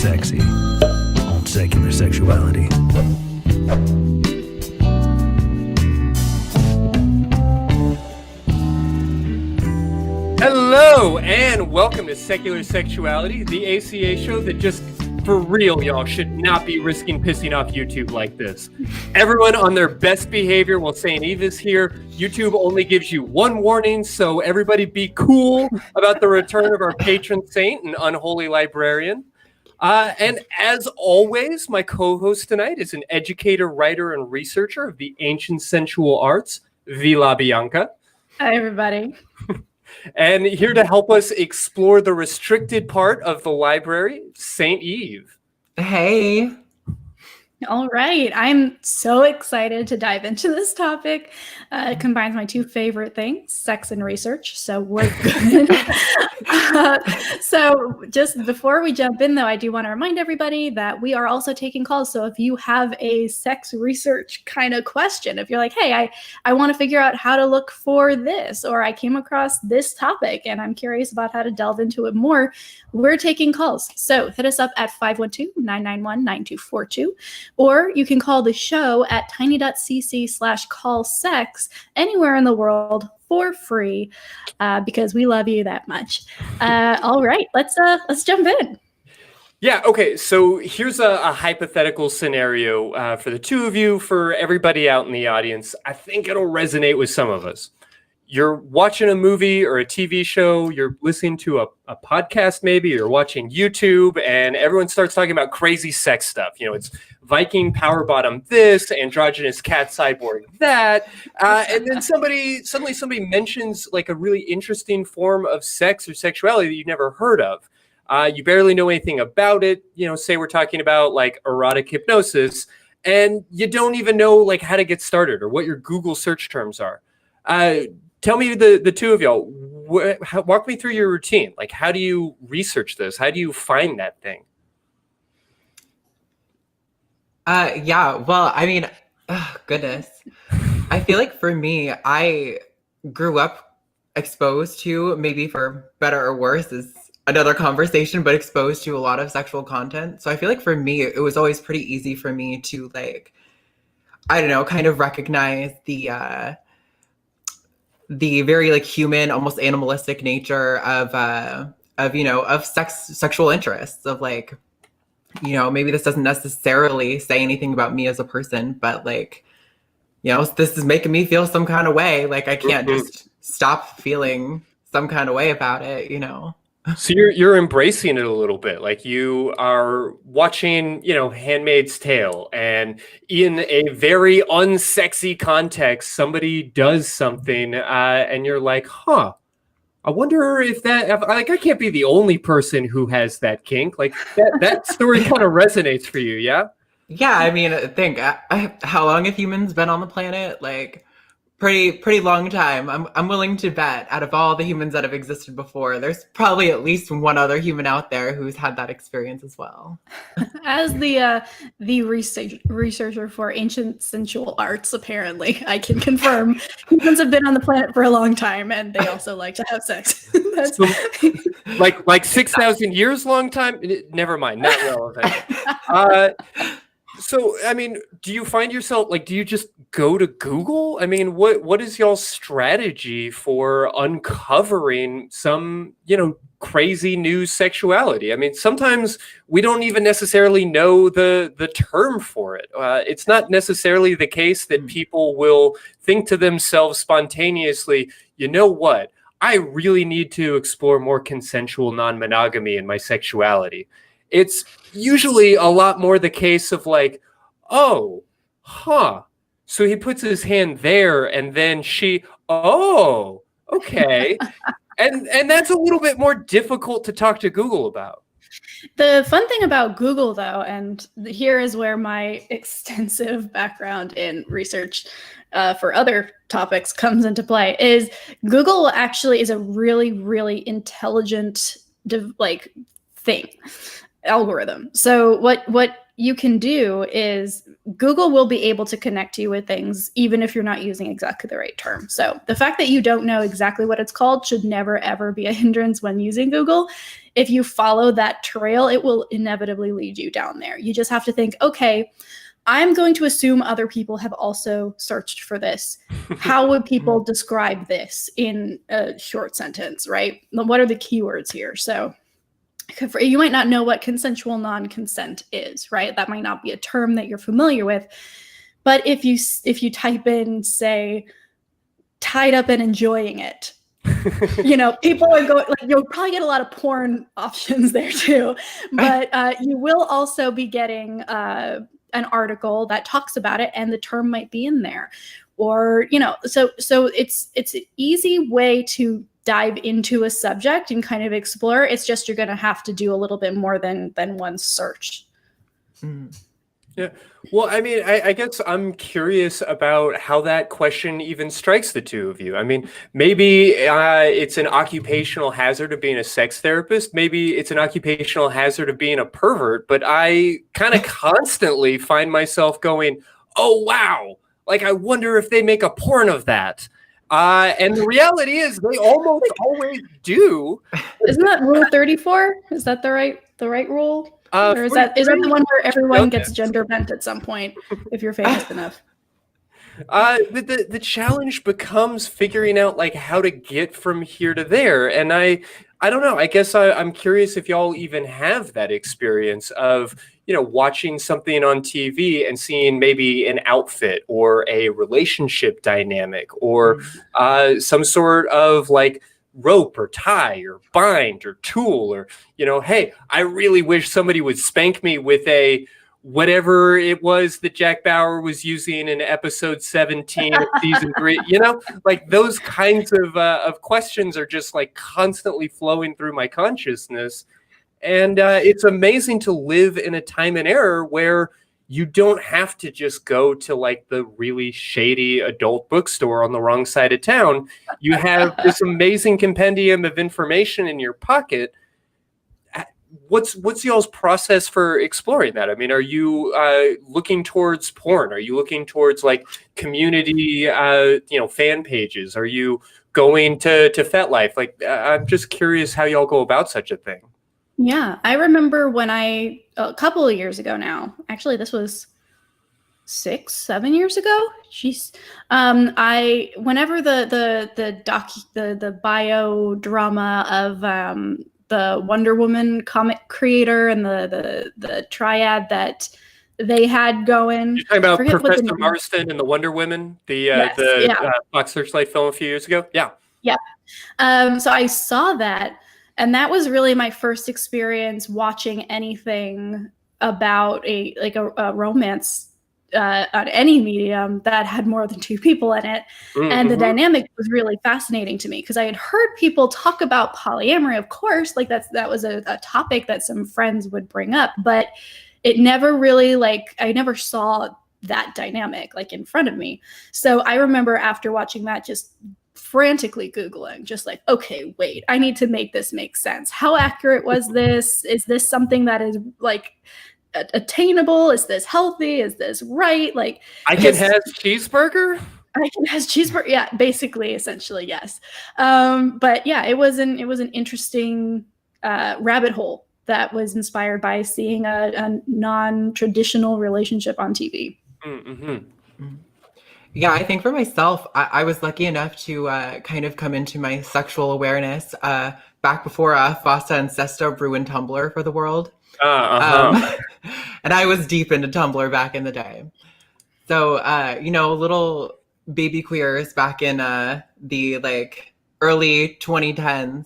sexy on Secular Sexuality. Hello and welcome to Secular Sexuality, the ACA show that just, for real, y'all, should not be risking pissing off YouTube like this. Everyone on their best behavior while Saint Eve is here. YouTube only gives you one warning, so everybody be cool about the return of our patron saint and unholy librarian. And as always, my co-host tonight is an educator, writer, and researcher of the ancient sensual arts, Bianca. Hi, everybody. And here to help us explore the restricted part of the library, Saint Eve. Hey. All right. I'm so excited to dive into this topic. It combines my two favorite things, sex and research. So we're good. So just before we jump in, though, I do want to remind everybody that we are also taking calls. So if you have a sex research kind of question, if you're like, hey, I want to figure out how to look for this, or I came across this topic and I'm curious about how to delve into it more, we're taking calls. So hit us up at 512-991-9242. Or you can call the show at tiny.cc/callsex anywhere in the world for free because we love you that much. All right, let's jump in. Yeah, okay, so here's a hypothetical scenario for the two of you, for everybody out in the audience. I think it'll resonate with some of us. You're watching a movie or a TV show, you're listening to a podcast maybe, you're watching YouTube, and everyone starts talking about crazy sex stuff. You know, it's Viking power bottom this, androgynous cat cyborg that, and then suddenly somebody mentions like a really interesting form of sex or sexuality that you've never heard of. You barely know anything about it. You know, say we're talking about like erotic hypnosis, and you don't even know like how to get started or what your Google search terms are. Tell me, the two of y'all, walk me through your routine. Like, how do you research this? How do you find that thing? Yeah, well, I mean, goodness. I feel like for me, I grew up exposed to, maybe for better or worse is another conversation, but exposed to a lot of sexual content. So I feel like for me, it was always pretty easy for me to like, I don't know, kind of recognize the very like human, almost animalistic nature of sexual interests, of like, you know, maybe this doesn't necessarily say anything about me as a person, but like, you know, this is making me feel some kind of way. Like I can't just stop feeling some kind of way about it, you know? So you're embracing it a little bit, like you are watching, you know, Handmaid's Tale, and in a very unsexy context, somebody does something, and you're like, huh, I wonder if I can't be the only person who has that kink. Like that story kind of resonates for you, yeah? Yeah, I mean, think how long have humans been on the planet? Like pretty long time. I'm willing to bet out of all the humans that have existed before, there's probably at least one other human out there who's had that experience as well. As the researcher for ancient sensual arts, apparently, I can confirm humans have been on the planet for a long time, and they also like to have sex. So, like 6,000 years long time? Never mind, not relevant. So, I mean, do you find yourself, like, do you just go to Google? I mean, what is y'all's strategy for uncovering some, you know, crazy new sexuality? I mean, sometimes we don't even necessarily know the term for it. It's not necessarily the case that people will think to themselves spontaneously, you know what? I really need to explore more consensual non-monogamy in my sexuality. It's usually a lot more the case of like, oh, huh. So he puts his hand there and then oh, okay. and that's a little bit more difficult to talk to Google about. The fun thing about Google, though, and here is where my extensive background in research for other topics comes into play, is Google actually is a really, really intelligent thing. Algorithm. So what you can do is Google will be able to connect you with things even if you're not using exactly the right term. So the fact that you don't know exactly what it's called should never, ever be a hindrance when using Google. If you follow that trail, it will inevitably lead you down there. You just have to think, okay, I'm going to assume other people have also searched for this. How would people describe this in a short sentence, right? What are the keywords here? So you might not know what consensual non-consent is, right? That might not be a term that you're familiar with. But if you type in, say, tied up and enjoying it, people are going, like, you'll probably get a lot of porn options there too. But you will also be getting an article that talks about it, and the term might be in there. Or, so it's an easy way to dive into a subject and kind of explore. It's just you're going to have to do a little bit more than one search. Yeah. Well, I mean, I guess I'm curious about how that question even strikes the two of you. I mean, maybe it's an occupational hazard of being a sex therapist. Maybe it's an occupational hazard of being a pervert. But I kind of constantly find myself going, oh, wow. Like, I wonder if they make a porn of that. And the reality is they almost always do. Isn't that rule 34? Is that the right rule? Or is that the one where everyone gets gender bent at some point if you're famous enough? The challenge becomes figuring out like how to get from here to there. And I don't know. I guess I'm curious if y'all even have that experience of, watching something on TV and seeing maybe an outfit or a relationship dynamic or some sort of like rope or tie or bind or tool or, hey, I really wish somebody would spank me with a whatever it was that Jack Bauer was using in episode 17 of season 3, like those kinds of questions are just like constantly flowing through my consciousness. And it's amazing to live in a time and era where you don't have to just go to like the really shady adult bookstore on the wrong side of town. You have this amazing compendium of information in your pocket. What's y'all's process for exploring that? I mean, are you looking towards porn? Are you looking towards like community, fan pages? Are you going to FetLife? Like, I'm just curious how y'all go about such a thing. Yeah, I remember when a couple of years ago now, actually this was 6-7 years ago. Jeez. Whenever the bio drama of the Wonder Woman comic creator and the triad that they had going. You're talking about Professor Marston and the Wonder Women, the Fox Searchlight film a few years ago? Yeah. Yeah. So I saw that. And that was really my first experience watching anything about a romance on any medium that had more than two people in it. Mm-hmm. And the dynamic was really fascinating to me because I had heard people talk about polyamory, of course, like that was a topic that some friends would bring up, but it never really I never saw that dynamic like in front of me. So I remember after watching that just frantically Googling, just like, okay, wait, I need to make this make sense. How accurate was this? Is this something that is like attainable? Is this healthy? Is this right? Like, I can have cheeseburger? I can have cheeseburger. Yeah, basically, essentially, yes. But yeah, it was an interesting rabbit hole that was inspired by seeing a non-traditional relationship on TV. Mm-hmm. Yeah, I think for myself, I was lucky enough to kind of come into my sexual awareness back before Fosta and Sesto ruined Tumblr for the world. And I was deep into Tumblr back in the day. So, little baby queers back in the early 2010s,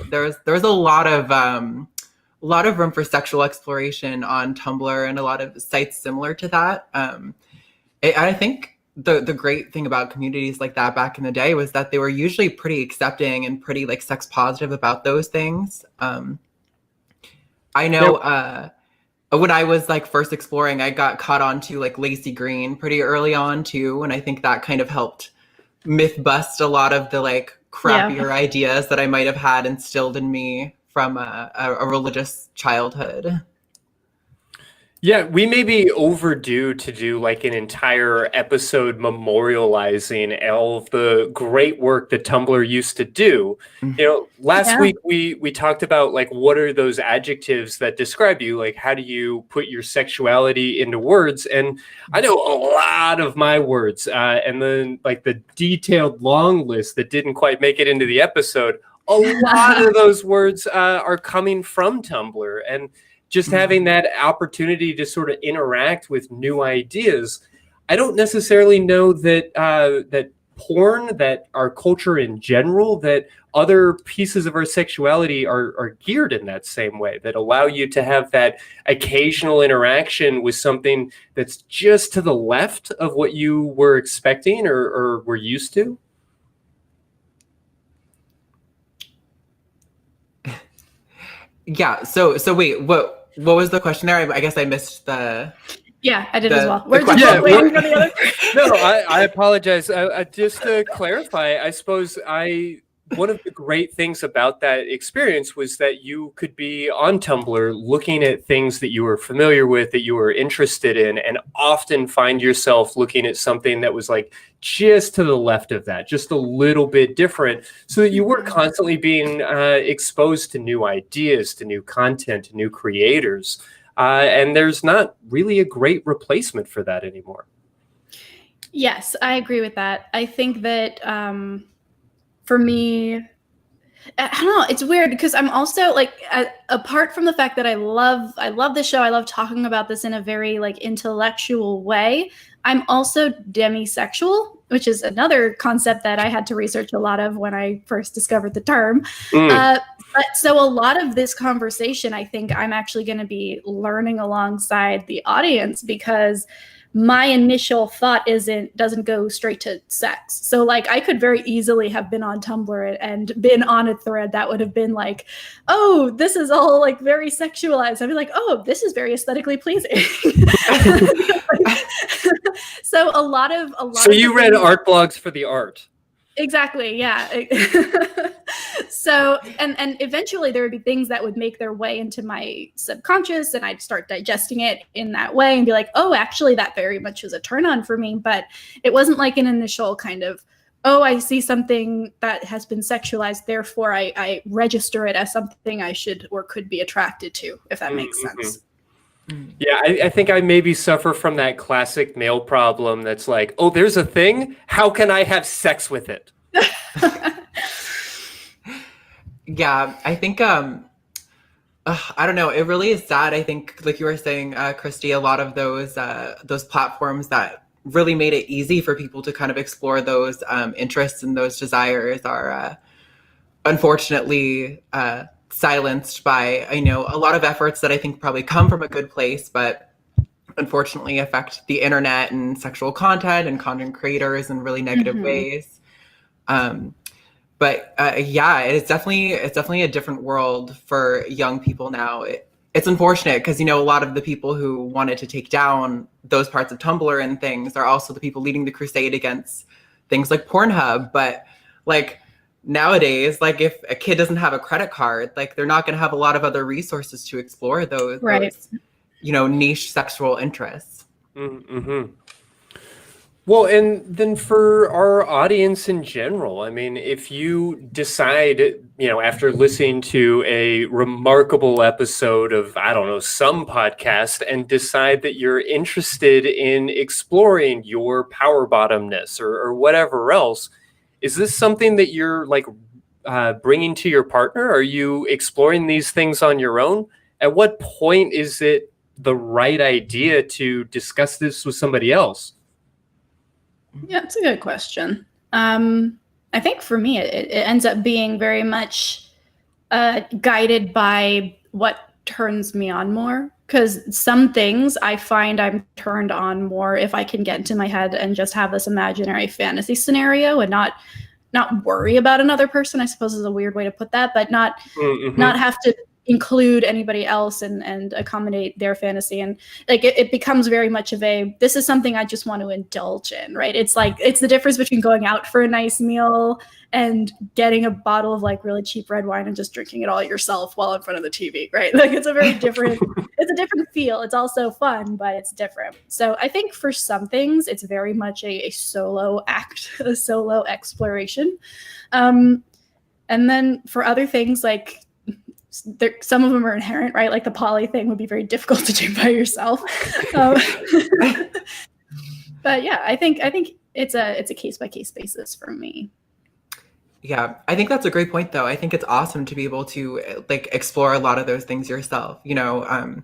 there's a lot of room for sexual exploration on Tumblr and a lot of sites similar to that. I think the great thing about communities like that back in the day was that they were usually pretty accepting and pretty sex positive about those things. I know when I was first exploring, I got caught onto Lacy Green pretty early on too, and I think that kind of helped myth bust a lot of the crappier ideas that I might have had instilled in me from a religious childhood. Yeah, we may be overdue to do like an entire episode memorializing all of the great work that Tumblr used to do. You know, last Yeah. week we talked about like what are those adjectives that describe you? Like how do you put your sexuality into words? And I know a lot of my words, and then like the detailed long list that didn't quite make it into the episode. A lot of those words are coming from Tumblr, and just having that opportunity to sort of interact with new ideas. I don't necessarily know that that porn, that our culture in general, that other pieces of our sexuality are geared in that same way, that allow you to have that occasional interaction with something that's just to the left of what you were expecting or were used to. Yeah. So wait, what was the question there? I guess I missed the. Yeah, I did as well. the We're just question. waiting for the other. No, I apologize. Just to clarify, I suppose one of the great things about that experience was that you could be on Tumblr looking at things that you were familiar with, that you were interested in, and often find yourself looking at something that was like just to the left of that, just a little bit different, so that you were constantly being exposed to new ideas, to new content, to new creators. And there's not really a great replacement for that anymore. Yes, I agree with that. I think that for me, I don't know, it's weird because I'm also like, apart from the fact that I love this show, I love talking about this in a very like intellectual way, I'm also demisexual, which is another concept that I had to research a lot of when I first discovered the term. But so a lot of this conversation, I think I'm actually going to be learning alongside the audience, because my initial thought doesn't go straight to sex. So like I could very easily have been on Tumblr and been on a thread that would have been like, oh, this is all like very sexualized. I'd be like, oh, this is very aesthetically pleasing. So a lot of So you read art blogs for the art. Exactly. Yeah. So, and eventually there would be things that would make their way into my subconscious, and I'd start digesting it in that way and be like, oh, actually that very much was a turn on for me. But it wasn't like an initial kind of, oh, I see something that has been sexualized, therefore I register it as something I should or could be attracted to, if that makes sense. Yeah, I think I maybe suffer from that classic male problem that's like, oh, there's a thing. How can I have sex with it? Yeah, I think I don't know. It really is sad. I think, like you were saying, Christy, a lot of those platforms that really made it easy for people to kind of explore those interests and those desires are unfortunately silenced by, I know, a lot of efforts that I think probably come from a good place, but unfortunately affect the internet and sexual content and content creators in really negative ways. But yeah, it's definitely a different world for young people now. It's unfortunate because, you know, a lot of the people who wanted to take down those parts of Tumblr and things are also the people leading the crusade against things like Pornhub. But like nowadays, like if a kid doesn't have a credit card, like they're not going to have a lot of other resources to explore those you know, niche sexual interests. Well, and then for our audience in general, I mean, if you decide, you know, after listening to a remarkable episode of, I don't know, some podcast, and decide that you're interested in exploring your power bottomness or whatever else, is this something that you're like bringing to your partner? Are you exploring these things on your own? At what point is it the right idea to discuss this with somebody else? Yeah, it's a good question. I think for me, it ends up being very much guided by what turns me on more. Because some things I find I'm turned on more if I can get into my head and just have this imaginary fantasy scenario and not worry about another person, I suppose is a weird way to put that, but not have to include anybody else and accommodate their fantasy. And like it becomes very much of a, this is something I just want to indulge in, right? It's like, it's the difference between going out for a nice meal and getting a bottle of like really cheap red wine and just drinking it all yourself while in front of the TV, right? Like it's a very different, it's a different feel. It's also fun, but it's different. So I think for some things, it's very much a solo act, a solo exploration. And then for other things, like some of them are inherent, right? Like the poly thing would be very difficult to do by yourself. But yeah, I think it's a case by case basis for me. Yeah, I think that's a great point, though. I think it's awesome to be able to like explore a lot of those things yourself. You know,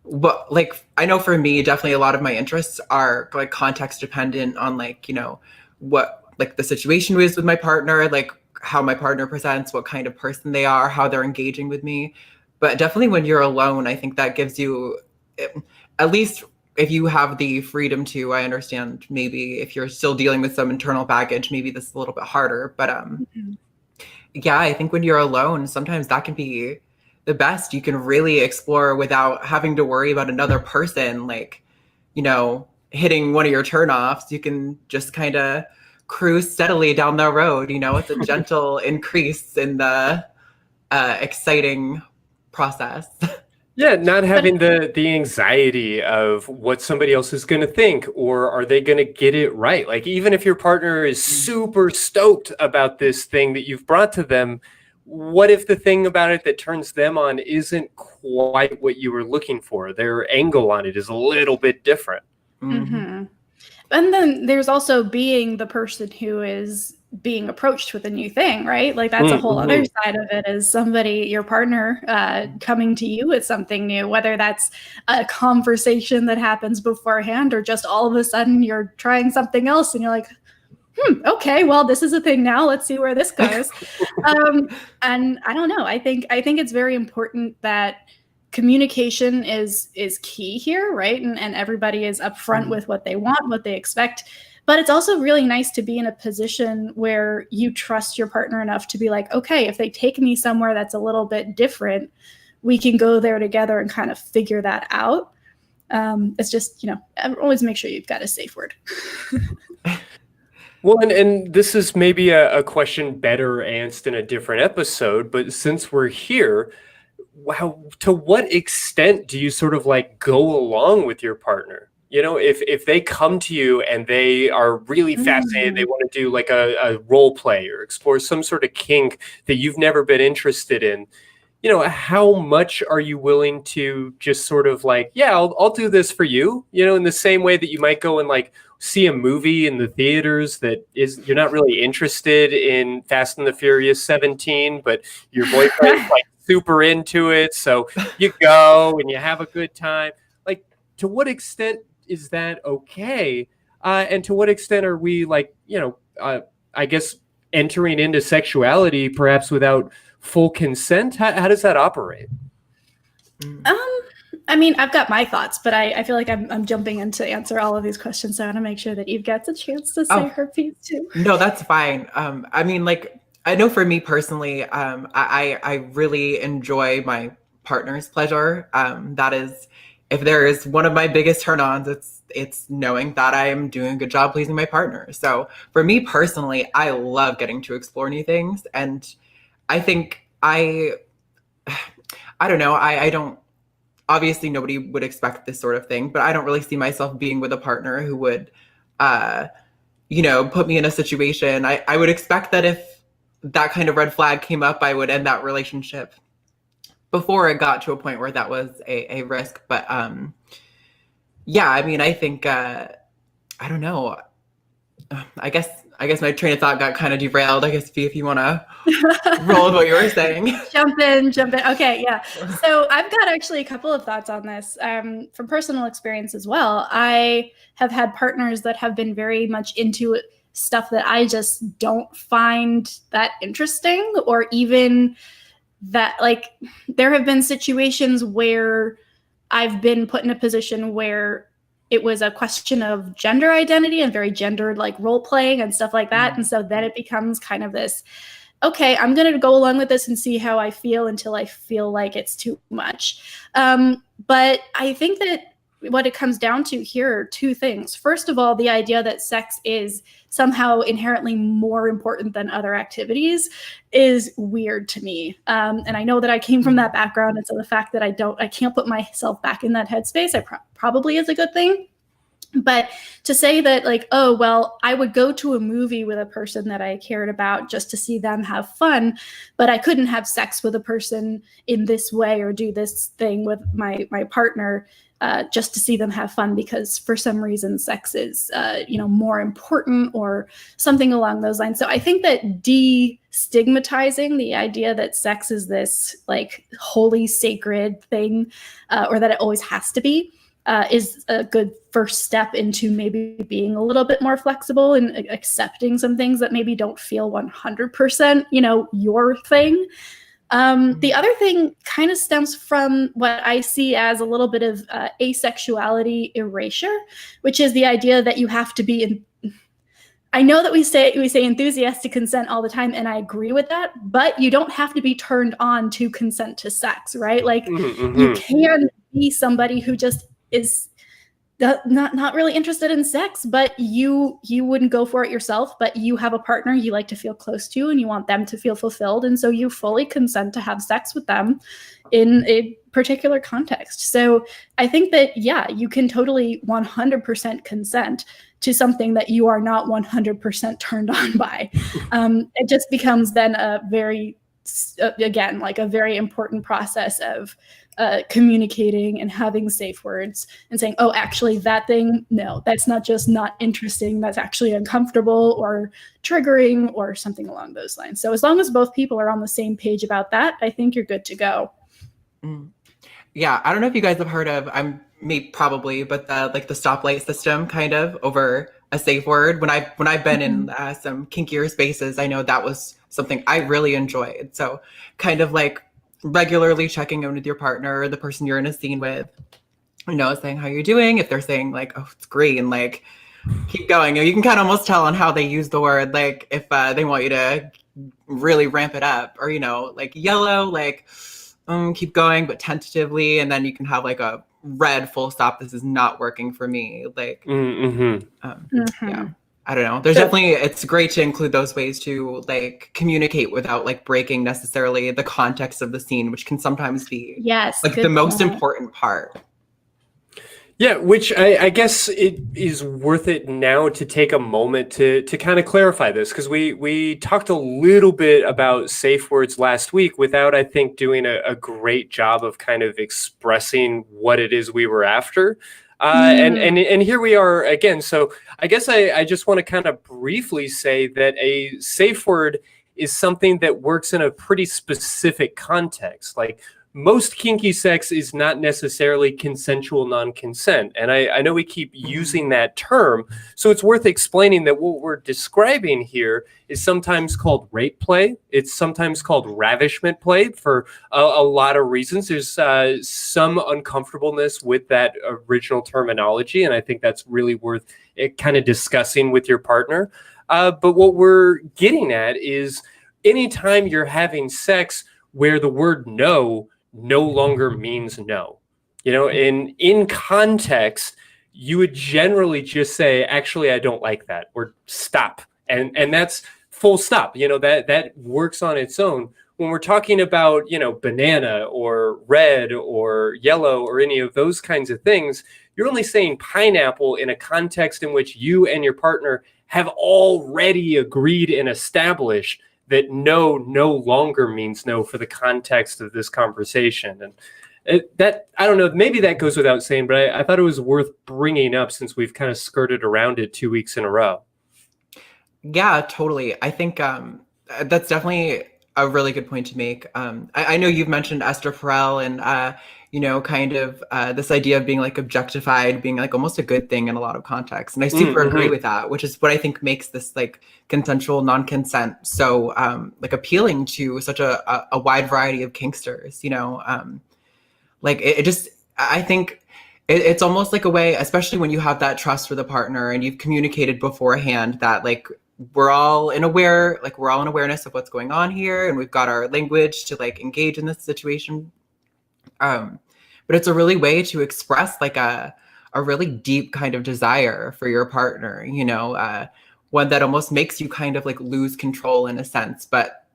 but like I know for me, definitely a lot of my interests are like context dependent on like, you know, what like the situation is with my partner, like how my partner presents, what kind of person they are, how they're engaging with me. But definitely when you're alone, I think that gives you, at least if you have the freedom to, I understand maybe if you're still dealing with some internal baggage, maybe this is a little bit harder. But yeah, I think when you're alone, sometimes that can be the best. You can really explore without having to worry about another person, like, you know, hitting one of your turnoffs. You can just kind of cruise steadily down the road. You know, it's a gentle increase in the exciting process. Yeah, not having the anxiety of what somebody else is going to think, or are they going to get it right? Like, even if your partner is super stoked about this thing that you've brought to them, what if the thing about it that turns them on isn't quite what you were looking for? Their angle on it is a little bit different. Mm-hmm. And then there's also being the person who is being approached with a new thing, right? Like that's a whole other side of it, is somebody, your partner, coming to you with something new, whether that's a conversation that happens beforehand or just all of a sudden you're trying something else and you're like, okay, well, this is a thing now. Let's see where this goes. And I don't know. I think it's very important that communication is key here, right? And everybody is upfront with what they want, what they expect. But it's also really nice to be in a position where you trust your partner enough to be like, okay, if they take me somewhere that's a little bit different, we can go there together and kind of figure that out. It's just, you know, always make sure you've got a safe word. Well, and this is maybe a question better answered in a different episode, but since we're here, to what extent do you sort of like go along with your partner? You know, if they come to you and they are really fascinated, they want to do like a role play or explore some sort of kink that you've never been interested in, you know, how much are you willing to just sort of like, yeah, I'll do this for you, you know, in the same way that you might go and like see a movie in the theaters that is, you're not really interested in Fast and the Furious 17, but your boyfriend's like super into it. So you go and you have a good time. Like, to what extent is that okay? And to what extent are we like, you know, I guess entering into sexuality perhaps without full consent? How does that operate? I mean, I've got my thoughts, but I feel like I'm jumping in to answer all of these questions. So I want to make sure that Eve gets a chance to say her piece too. No, that's fine. I mean, like, I know for me personally, I really enjoy my partner's pleasure. That is, if there is one of my biggest turn-ons, it's knowing that I am doing a good job pleasing my partner. So for me personally, I love getting to explore new things. And I think I don't know, I don't, obviously nobody would expect this sort of thing, but I don't really see myself being with a partner who would, you know, put me in a situation. I would expect that if that kind of red flag came up, I would end that relationship before it got to a point where that was a risk. But yeah, I mean, I think, I don't know. I guess my train of thought got kind of derailed. I guess if you want to roll with what you were saying. Jump in. Okay, yeah. So I've got actually a couple of thoughts on this from personal experience as well. I have had partners that have been very much into stuff that I just don't find that interesting, or even that, like, there have been situations where I've been put in a position where it was a question of gender identity and very gendered, like, role playing and stuff like that. And so then it becomes kind of this, okay, I'm going to go along with this and see how I feel until I feel like it's too much. But I think that what it comes down to here are two things. First of all, the idea that sex is somehow inherently more important than other activities is weird to me. And I know that I came from that background. And so the fact that I can't put myself back in that headspace, probably is a good thing. But to say that like, oh, well, I would go to a movie with a person that I cared about just to see them have fun, but I couldn't have sex with a person in this way or do this thing with my partner just to see them have fun because for some reason sex is, more important or something along those lines. So I think that destigmatizing the idea that sex is this like holy, sacred thing or that it always has to be is a good first step into maybe being a little bit more flexible and accepting some things that maybe don't feel 100%, your thing. The other thing kind of stems from what I see as a little bit of asexuality erasure, which is the idea that you have to be I know that we say enthusiastic consent all the time, and I agree with that, but you don't have to be turned on to consent to sex, right? Like you can be somebody who just is not really interested in sex, but you wouldn't go for it yourself, but you have a partner you like to feel close to and you want them to feel fulfilled. And so you fully consent to have sex with them in a particular context. So I think that, yeah, you can totally 100% consent to something that you are not 100% turned on by. It just becomes then a very important process of communicating and having safe words and saying, oh, actually that thing, no, that's not just not interesting, that's actually uncomfortable or triggering or something along those lines. So as long as both people are on the same page about that, I think you're good to go. Yeah, I don't know if you guys have heard of, probably, but the stoplight system kind of over a safe word. When I've been in some kinkier spaces, I know that was something I really enjoyed. So kind of like regularly checking in with your partner or the person you're in a scene with, saying how you're doing. If they're saying like, oh, it's great, and like, keep going. You can kind of almost tell on how they use the word, like if they want you to really ramp it up, or, like yellow, like, keep going, but tentatively. And then you can have like a red full stop. This is not working for me. Like, yeah. I don't know. There's definitely, it's great to include those ways to like communicate without like breaking necessarily the context of the scene, which can sometimes be like the most important part. Yeah, which I guess it is worth it now to take a moment to kind of clarify this, because we talked a little bit about safe words last week without, I think, doing a great job of kind of expressing what it is we were after. And here we are again. So I guess I just want to kind of briefly say that a safe word is something that works in a pretty specific context. Like most kinky sex is not necessarily consensual non-consent. And I know we keep using that term. So it's worth explaining that what we're describing here is sometimes called rape play. It's sometimes called ravishment play for a lot of reasons. There's some uncomfortableness with that original terminology. And I think that's really worth kind of discussing with your partner. But what we're getting at is anytime you're having sex where the word no longer means no. In context, you would generally just say, actually, I don't like that, or stop. And that's full stop. That works on its own. When we're talking about, banana or red or yellow or any of those kinds of things, you're only saying pineapple in a context in which you and your partner have already agreed and established that no longer means no for the context of this conversation. And that, I don't know, maybe that goes without saying, but I thought it was worth bringing up since we've kind of skirted around it 2 weeks in a row. Yeah, totally. I think that's definitely a really good point to make. I know you've mentioned Esther Perel and, kind of this idea of being like objectified, being like almost a good thing in a lot of contexts. And I super agree with that, which is what I think makes this like consensual non-consent so like appealing to such a wide variety of kinksters, like it just, I think it's almost like a way, especially when you have that trust with a partner and you've communicated beforehand that like we're all in awareness of what's going on here, and we've got our language to like engage in this situation. But it's a really way to express like a really deep kind of desire for your partner, you know, one that almost makes you kind of like lose control in a sense, but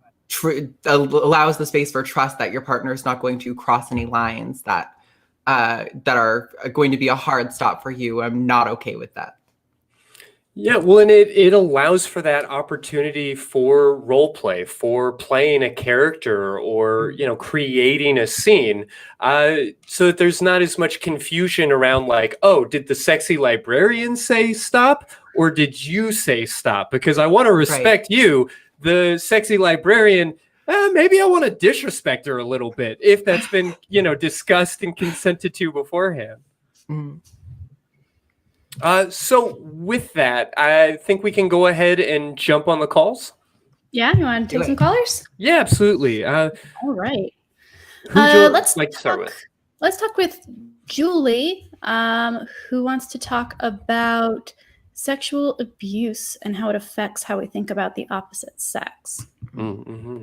allows the space for trust that your partner is not going to cross any lines that are going to be a hard stop for you. I'm not okay with that. Yeah, well, and it allows for that opportunity for role play, for playing a character, or creating a scene, so that there's not as much confusion around like, oh, did the sexy librarian say stop, or did you say stop? Because I want to respect you, the sexy librarian. Maybe I want to disrespect her a little bit if that's been discussed and consented to beforehand. Mm. So with that, I think we can go ahead and jump on the calls. Yeah, you want to take some callers? Yeah, absolutely. All right. Let's start with. Let's talk with Julie, who wants to talk about sexual abuse and how it affects how we think about the opposite sex. Mm-hmm.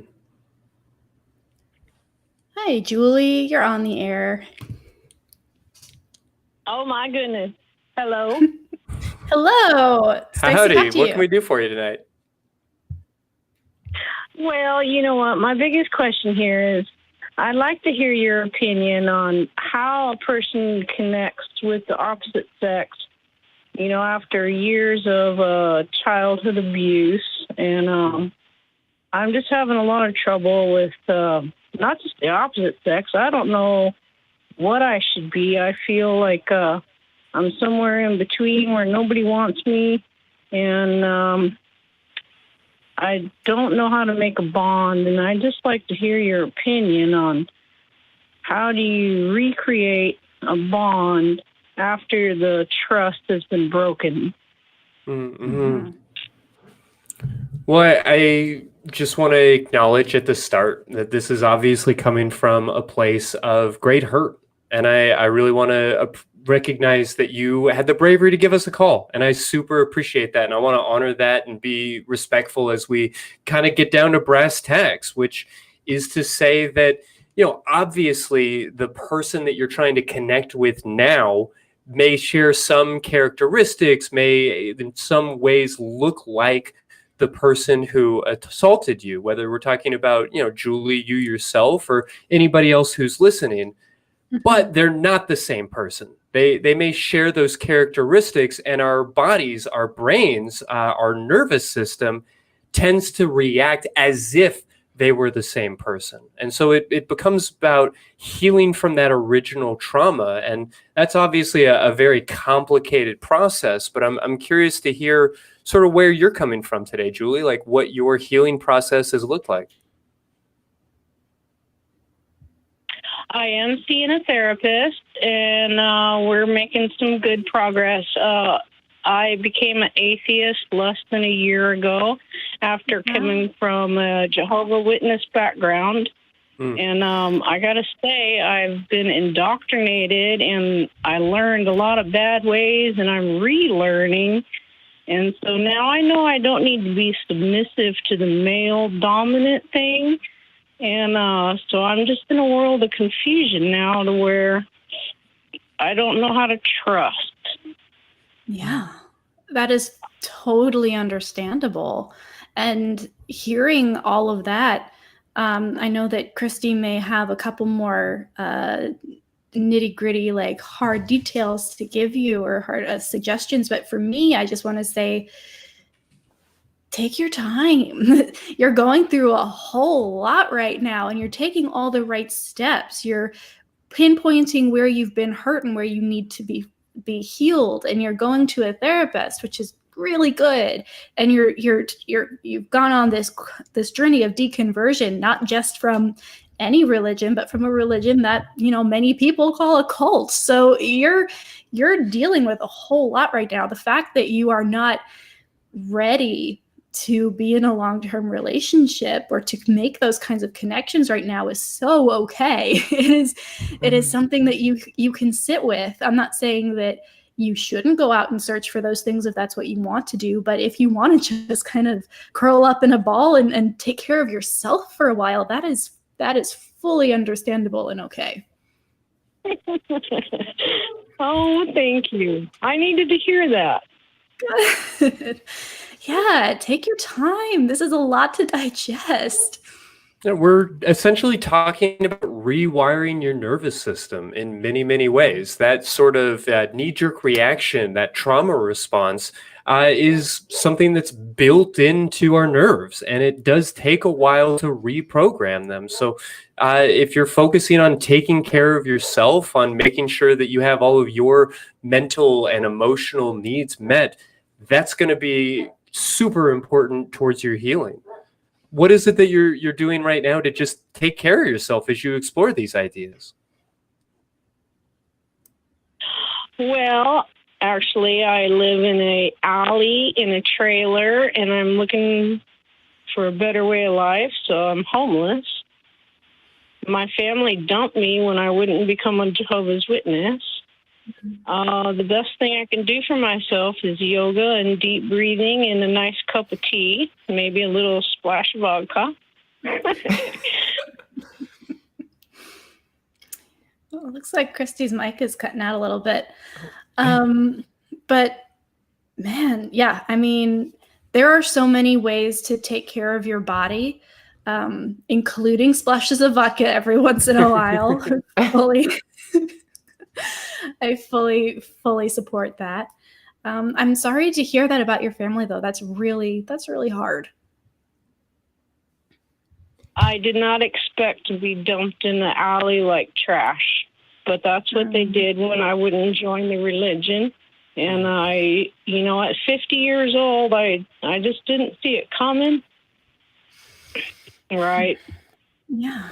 Hi, Julie. You're on the air. Oh my goodness. Hello. Hello. It's nice Howdy. to talk to What you. can we do for you tonight? Well, you know what? My biggest question here is I'd like to hear your opinion on how a person connects with the opposite sex, after years of childhood abuse. And I'm just having a lot of trouble with not just the opposite sex. I don't know what I should be. I feel like I'm somewhere in between where nobody wants me, and I don't know how to make a bond, and I'd just like to hear your opinion on how do you recreate a bond after the trust has been broken. Mm-hmm. Well, I just want to acknowledge at the start that this is obviously coming from a place of great hurt, and I really want to recognize that you had the bravery to give us a call, and I super appreciate that, and I want to honor that and be respectful as we kind of get down to brass tacks, which is to say that obviously the person that you're trying to connect with now may share some characteristics, may in some ways look like the person who assaulted you, whether we're talking about Julie, you yourself, or anybody else who's listening. But they're not the same person. They may share those characteristics, and our bodies, our brains, our nervous system tends to react as if they were the same person. And so it becomes about healing from that original trauma. And that's obviously a very complicated process, but I'm curious to hear sort of where you're coming from today, Julie, like what your healing process has looked like. I am seeing a therapist, and we're making some good progress. I became an atheist less than a year ago after coming from a Jehovah's Witness background. And I got to say, I've been indoctrinated, and I learned a lot of bad ways, and I'm relearning. And so now I know I don't need to be submissive to the male dominant thing. And so I'm just in a world of confusion now to where I don't know how to trust. Yeah, that is totally understandable. And hearing all of that, I know that Christy may have a couple more nitty-gritty, like hard details to give you, or hard suggestions. But for me, I just want to say, take your time. You're going through a whole lot right now, and you're taking all the right steps. You're pinpointing where you've been hurt and where you need to be healed, and you're going to a therapist, which is really good. And you've gone on this journey of deconversion, not just from any religion, but from a religion that many people call a cult. So you're dealing with a whole lot right now. The fact that you are not ready to be in a long-term relationship or to make those kinds of connections right now is so okay. It is something that you can sit with. I'm not saying that you shouldn't go out and search for those things if that's what you want to do. But if you want to just kind of curl up in a ball and take care of yourself for a while, that is fully understandable and okay. Oh, thank you. I needed to hear that. Good. Yeah, take your time. This is a lot to digest. We're essentially talking about rewiring your nervous system in many, many ways. That sort of knee-jerk reaction, that trauma response, is something that's built into our nerves, and it does take a while to reprogram them. So if you're focusing on taking care of yourself, on making sure that you have all of your mental and emotional needs met, that's going to be super important towards your healing. What is it that you're doing right now to just take care of yourself as you explore these ideas? Well, actually, I live in an alley in a trailer, and I'm looking for a better way of life, so I'm homeless. My family dumped me when I wouldn't become a Jehovah's Witness. The best thing I can do for myself is yoga and deep breathing and a nice cup of tea, maybe a little splash of vodka. Well, it looks like Christy's mic is cutting out a little bit. But man, yeah, I mean, there are so many ways to take care of your body, including splashes of vodka every once in a while. I fully support that. I'm sorry to hear that about your family, though. That's really hard. I did not expect to be dumped in the alley like trash, but that's what they did when I wouldn't join the religion. And at 50 years old, I just didn't see it coming. Right. Yeah.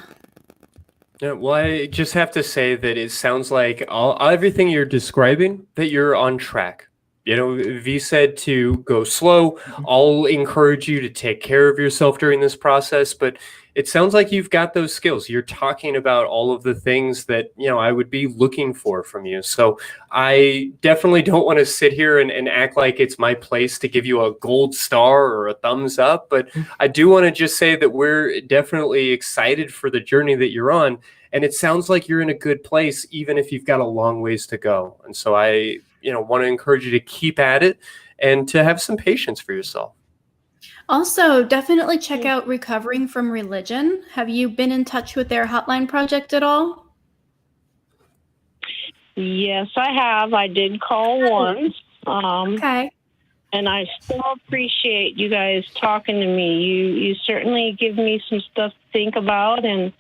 Yeah, well, I just have to say that it sounds like everything you're describing, that you're on track. You know, V said to go slow. I'll encourage you to take care of yourself during this process, but it sounds like you've got those skills. You're talking about all of the things that, I would be looking for from you. So I definitely don't want to sit here and act like it's my place to give you a gold star or a thumbs up, but I do want to just say that we're definitely excited for the journey that you're on. And it sounds like you're in a good place, even if you've got a long ways to go. And so I want to encourage you to keep at it and to have some patience for yourself. Also, definitely check out Recovering from Religion. Have you been in touch with their hotline project at all? Yes, I have. I did call once. Okay. And I still appreciate you guys talking to me. You certainly give me some stuff to think about, and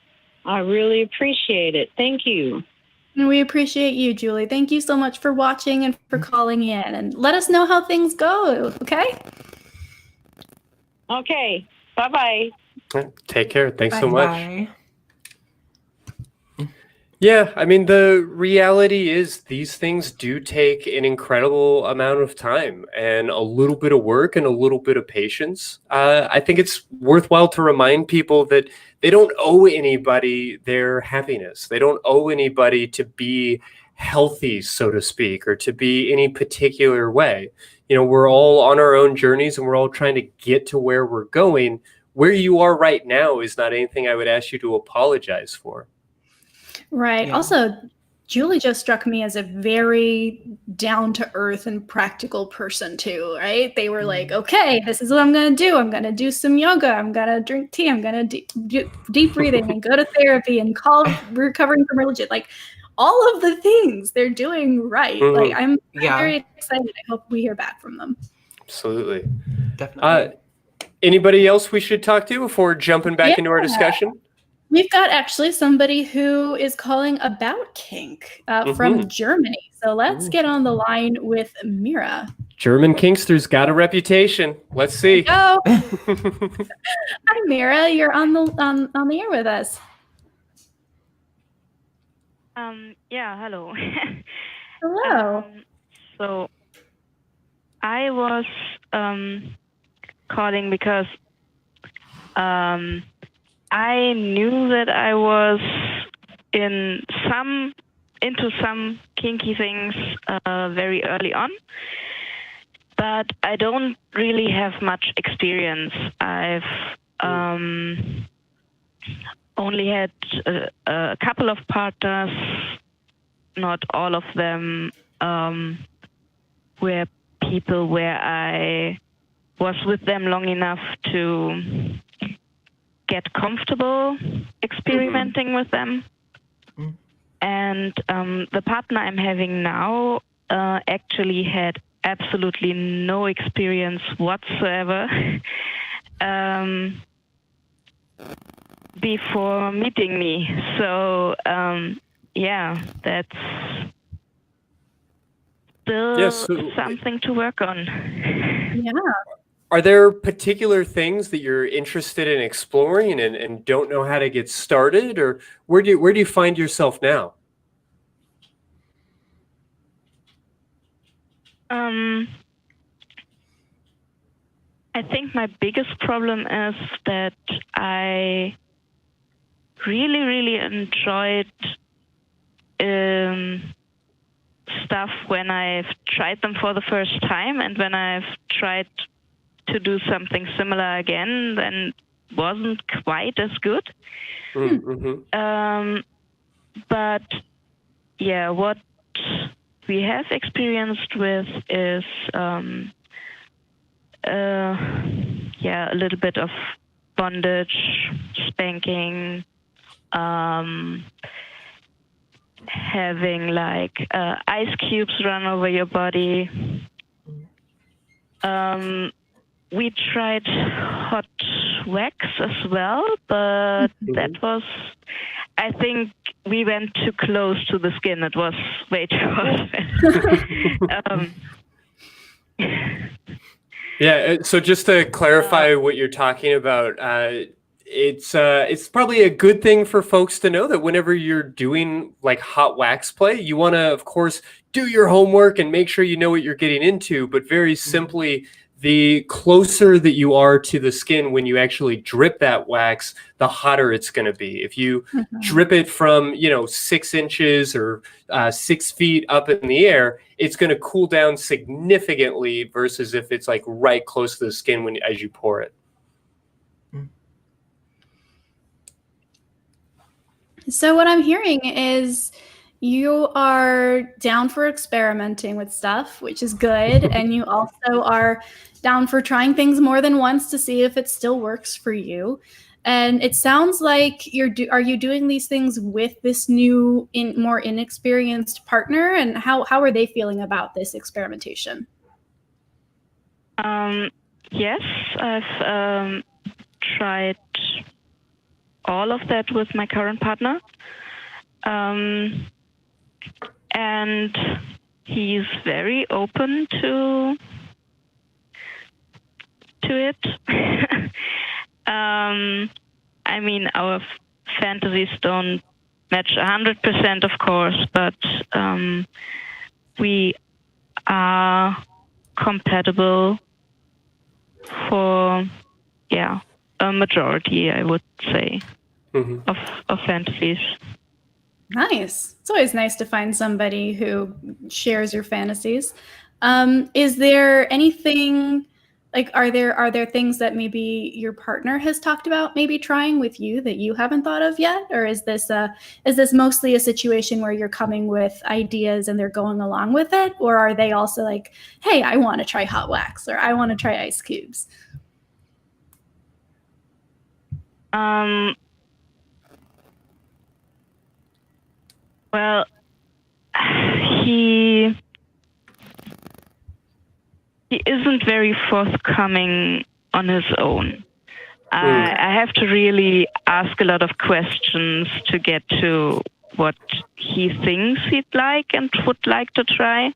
I really appreciate it. Thank you. And we appreciate you, Julie. Thank you so much for watching and for calling in. And let us know how things go, okay? Okay. Bye-bye. Take care. Thanks so Bye. much. Bye. Yeah, I mean, the reality is these things do take an incredible amount of time and a little bit of work and a little bit of patience. I think it's worthwhile to remind people that they don't owe anybody their happiness. They don't owe anybody to be healthy, so to speak, or to be any particular way. We're all on our own journeys and we're all trying to get to where we're going. Where you are right now is not anything I would ask you to apologize for. Right. Yeah. Also, Julie just struck me as a very down-to-earth and practical person too, right? They were like, okay, this is what I'm going to do. I'm going to do some yoga. I'm going to drink tea. I'm going to do deep breathing and go to therapy and call Recovering from Religion. Like, all of the things they're doing right. Like, I'm very excited. I hope we hear back from them. Absolutely. Definitely. Anybody else we should talk to before jumping back into our discussion? We've got actually somebody who is calling about kink from Germany. So let's get on the line with Mira. German kinksters got a reputation. Let's see. Go. Hi, Mira. You're on the air with us. Yeah, hello. Hello. So I was calling because I knew that I was in some into some kinky things very early on, but I don't really have much experience. I've only had a couple of partners, not all of them were people where I was with them long enough to get comfortable experimenting with them. And the partner I'm having now actually had absolutely no experience whatsoever before meeting me. So yeah, that's still something to work on. Yeah. Are there particular things that you're interested in exploring and don't know how to get started, or where do you find yourself now? I think my biggest problem is that I really, really enjoyed stuff when I've tried them for the first time, and when I've tried to do something similar again, then wasn't quite as good. But yeah, what we have experienced with is yeah, a little bit of bondage, spanking, having like ice cubes run over your body. We tried hot wax as well, but that was, I think we went too close to the skin. It was way too hot. Yeah, so just to clarify what you're talking about, it's probably a good thing for folks to know that whenever you're doing like hot wax play, you want to, of course, do your homework and make sure you know what you're getting into. But very simply, the closer that you are to the skin when you actually drip that wax, the hotter it's going to be. If you drip it from 6 inches or 6 feet up in the air, it's going to cool down significantly versus if it's like right close to the skin as you pour it. So what I'm hearing is you are down for experimenting with stuff, which is good. And you also are down for trying things more than once to see if it still works for you. And it sounds like are you doing these things with this new, more inexperienced partner? And how are they feeling about this experimentation? Yes, I've tried all of that with my current partner. And he's very open to it. I mean, our fantasies don't match 100%, of course, but we are compatible for, a majority, I would say, of fantasies. Nice. It's always nice to find somebody who shares your fantasies. Is there anything, like, are there things that maybe your partner has talked about maybe trying with you that you haven't thought of yet? Or is this mostly a situation where you're coming with ideas and they're going along with it? Or are they also like, hey, I want to try hot wax, or I want to try ice cubes? Well, he isn't very forthcoming on his own. I have to really ask a lot of questions to get to what he thinks he'd like and would like to try.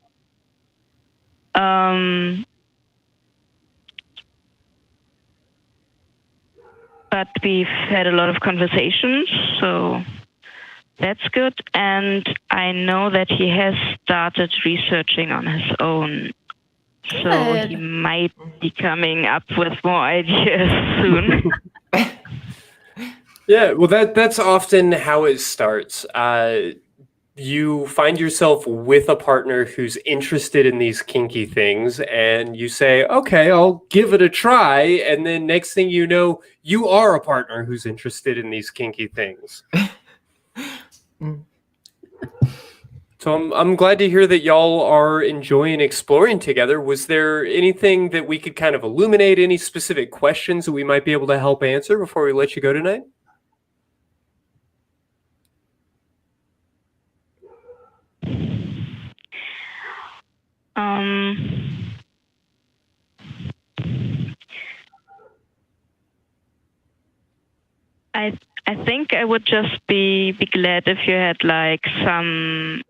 But we've had a lot of conversations, so that's good. And I know that he has started researching on his own. So he might be coming up with more ideas soon. Yeah, well, that's often how it starts. The you find yourself with a partner who's interested in these kinky things, and you say, okay, I'll give it a try. And then next thing you know, you are a partner who's interested in these kinky things. So I'm glad to hear that y'all are enjoying exploring together. Was there anything that we could kind of illuminate, any specific questions that we might be able to help answer before we let you go tonight? I think I would just be glad if you had like some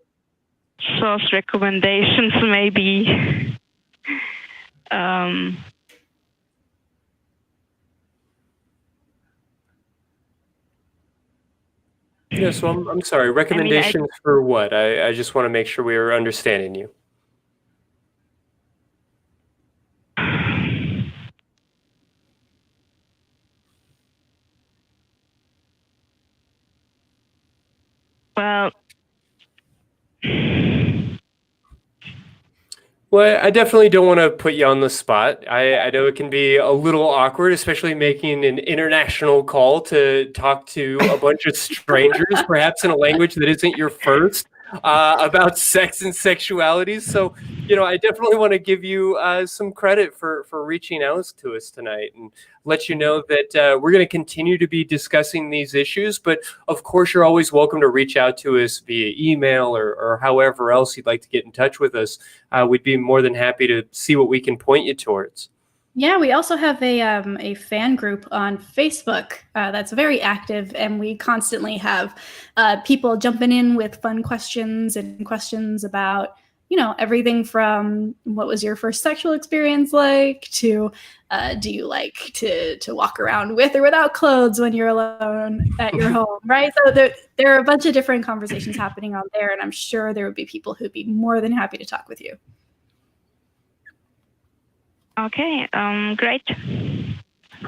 source recommendations, maybe. Yeah, so I'm sorry. Recommendations for what? I just want to make sure we are understanding you. Well, I definitely don't want to put you on the spot. I know it can be a little awkward, especially making an international call to talk to a bunch of strangers, perhaps in a language that isn't your first, about sex and sexuality. So, I definitely want to give you some credit for reaching out to us tonight and let you know that we're going to continue to be discussing these issues. But of course, you're always welcome to reach out to us via email or however else you'd like to get in touch with us. We'd be more than happy to see what we can point you towards. Yeah, we also have a fan group on Facebook that's very active, and we constantly have people jumping in with fun questions and questions about, everything from what was your first sexual experience like to do you like to walk around with or without clothes when you're alone at your home, right? So there are a bunch of different conversations happening on there, and I'm sure there would be people who'd be more than happy to talk with you. Okay, great.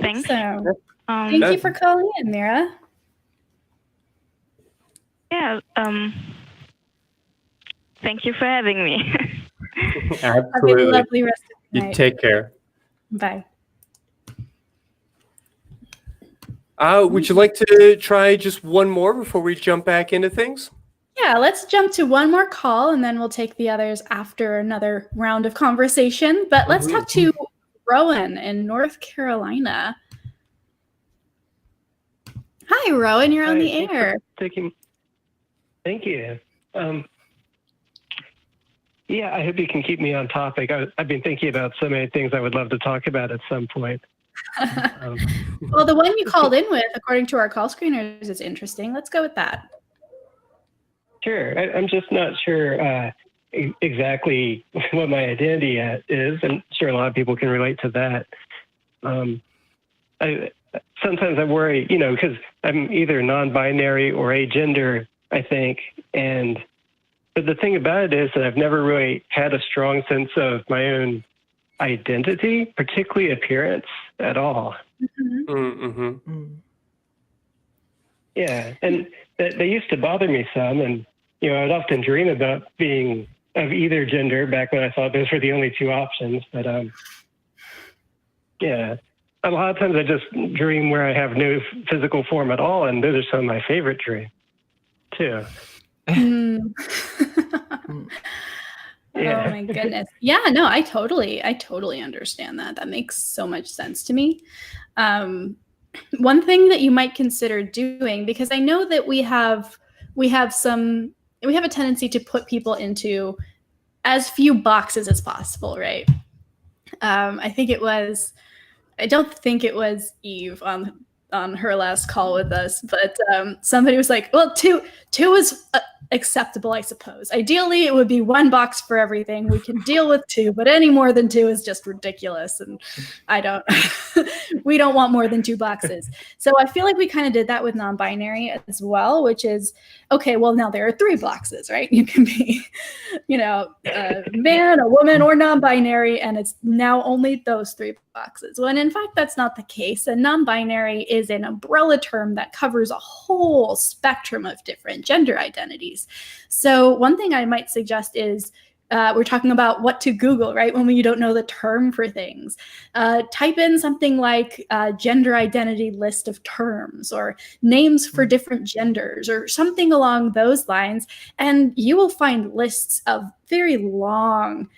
Thanks. So, thank you for calling in, Mira. Yeah, thank you for having me. Absolutely. Have a lovely rest of the night. You take care. Bye. Would you like to try just one more before we jump back into things? Yeah, let's jump to one more call, and then we'll take the others after another round of conversation. But let's talk to Rowan in North Carolina. Hi, Rowan. You're on the air. Thank you. Yeah, I hope you can keep me on topic. I've been thinking about so many things I would love to talk about at some point. Well, the one you called in with, according to our call screeners, is interesting. Let's go with that. Sure. I'm just not sure exactly what my identity is. I'm sure a lot of people can relate to that. Sometimes I worry, because I'm either non-binary or agender, I think. But the thing about it is that I've never really had a strong sense of my own identity, particularly appearance, at all. Yeah, and they used to bother me some, and I'd often dream about being of either gender back when I thought those were the only two options. But yeah, a lot of times I just dream where I have no physical form at all, and those are some of my favorite dreams too. Yeah. Oh my goodness. Yeah, no, I totally understand that. That makes so much sense to me. One thing that you might consider doing, because I know that we have a tendency to put people into as few boxes as possible, right? I don't think it was Eve on her last call with us, but somebody was like, well, two is acceptable, I suppose. Ideally, it would be one box for everything. We can deal with two, but any more than two is just ridiculous. And we don't want more than two boxes. So I feel like we kind of did that with non-binary as well, which is, okay, well, now there are three boxes, right? You can be, a man, a woman, or non-binary, and it's now only those three boxes, when in fact that's not the case. And non-binary is an umbrella term that covers a whole spectrum of different gender identities. So one thing I might suggest is we're talking about what to Google, right? When you don't know the term for things. Type in something like gender identity list of terms, or names for different genders, or something along those lines. And you will find lists of very long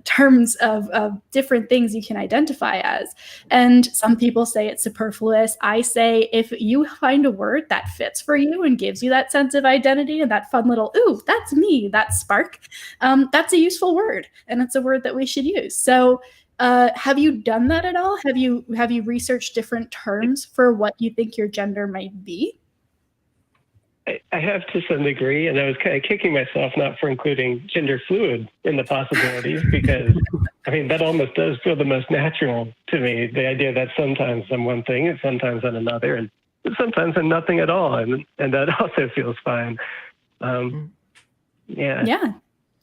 terms of different things you can identify as. And some people say it's superfluous. I say if you find a word that fits for you and gives you that sense of identity and that fun little, ooh, that's me, that spark, that's a useful word. And it's a word that we should use. So have you done that at all? Have you researched different terms for what you think your gender might be? I have to some degree, and I was kind of kicking myself not for including gender fluid in the possibilities, because I mean, that almost does feel the most natural to me. The idea that sometimes I'm one thing and sometimes I'm another, and sometimes I'm nothing at all. And that also feels fine. Yeah.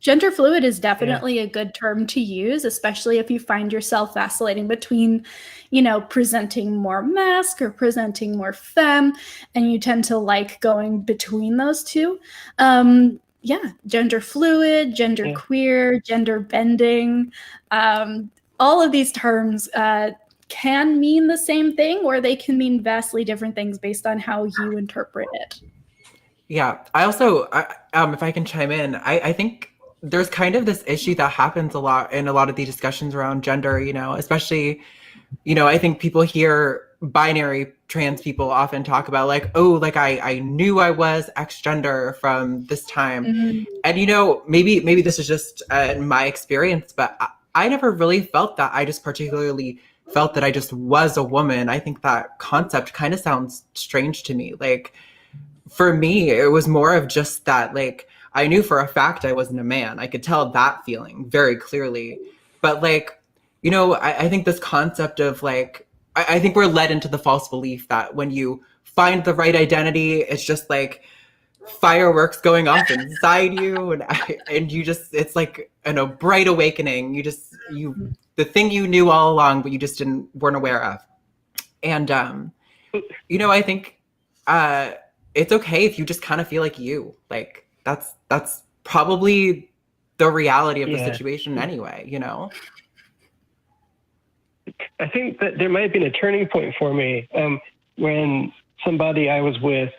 Gender fluid is definitely a good term to use, especially if you find yourself vacillating between, presenting more masc or presenting more femme, and you tend to like going between those two. Gender fluid, gender queer, gender bending, all of these terms can mean the same thing, or they can mean vastly different things based on how you interpret it. Yeah, I also, if I can chime in, I think there's kind of this issue that happens a lot in a lot of the discussions around gender, especially, I think people hear binary trans people often talk about like, oh, like I knew I was X gender from this time. Mm-hmm. And, maybe this is just my experience, but I never really felt that. I just particularly felt that I just was a woman. I think that concept kind of sounds strange to me. Like, for me, it was more of just that, like, I knew for a fact I wasn't a man. I could tell that feeling very clearly. But like, I think this concept of like, I think we're led into the false belief that when you find the right identity, it's just like fireworks going off inside you. And you just, it's like, a bright awakening. The thing you knew all along, but you just weren't aware of. And, I think it's okay if you just kind of feel like you, like, that's probably the reality of the situation anyway, I think that there might have been a turning point for me when somebody I was with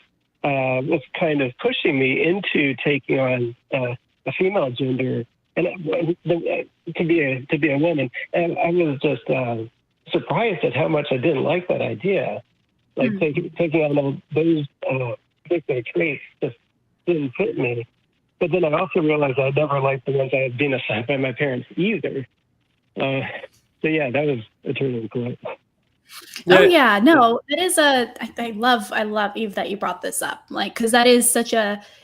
was kind of pushing me into taking on a female gender and to be a woman, and I was just surprised at how much I didn't like that idea. Like taking on all those particular traits just didn't fit me. But then I also realized I never liked the ones I had been assigned by my parents either. So yeah, that was a turning point. Oh yeah, no, it is I love Eve that you brought this up, like, because that is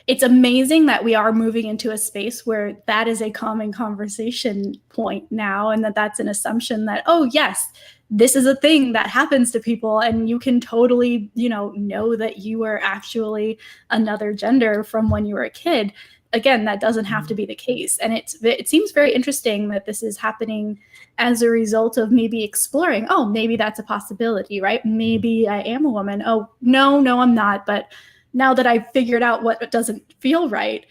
it's amazing that we are moving into a space where that is a common conversation point now, and that's an assumption that, oh yes, this is a thing that happens to people, and you can totally, know that you are actually another gender from when you were a kid. Again, that doesn't have to be the case. And it seems very interesting that this is happening as a result of maybe exploring, oh, maybe that's a possibility, right? Maybe I am a woman. Oh, no, I'm not. But now that I've figured out what doesn't feel right,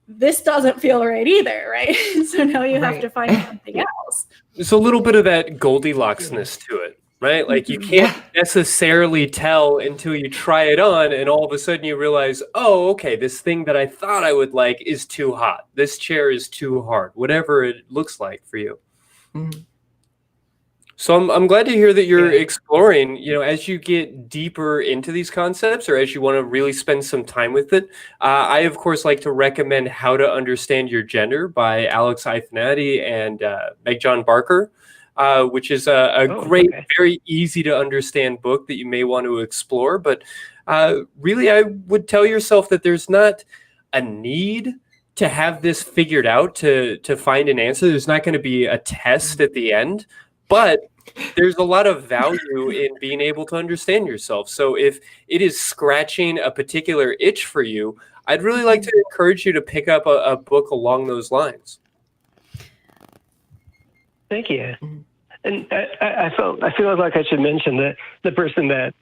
this doesn't feel right either, right? So now you have to find something else. There's a little bit of that Goldilocks-ness to it, right? Like you can't necessarily tell until you try it on, and all of a sudden you realize, oh, okay, this thing that I thought I would like is too hot. This chair is too hard, whatever it looks like for you. Mm-hmm. So I'm glad to hear that you're exploring, as you get deeper into these concepts, or as you want to really spend some time with it. I, of course, like to recommend How to Understand Your Gender by Alex Ifnati and Meg John Barker, which is a great, very easy to understand book that you may want to explore. But really, I would tell yourself that there's not a need to have this figured out to find an answer. There's not going to be a test at the end, but there's a lot of value in being able to understand yourself. So if it is scratching a particular itch for you, I'd really like to encourage you to pick up a book along those lines. Thank you. And I feel like I should mention that the person that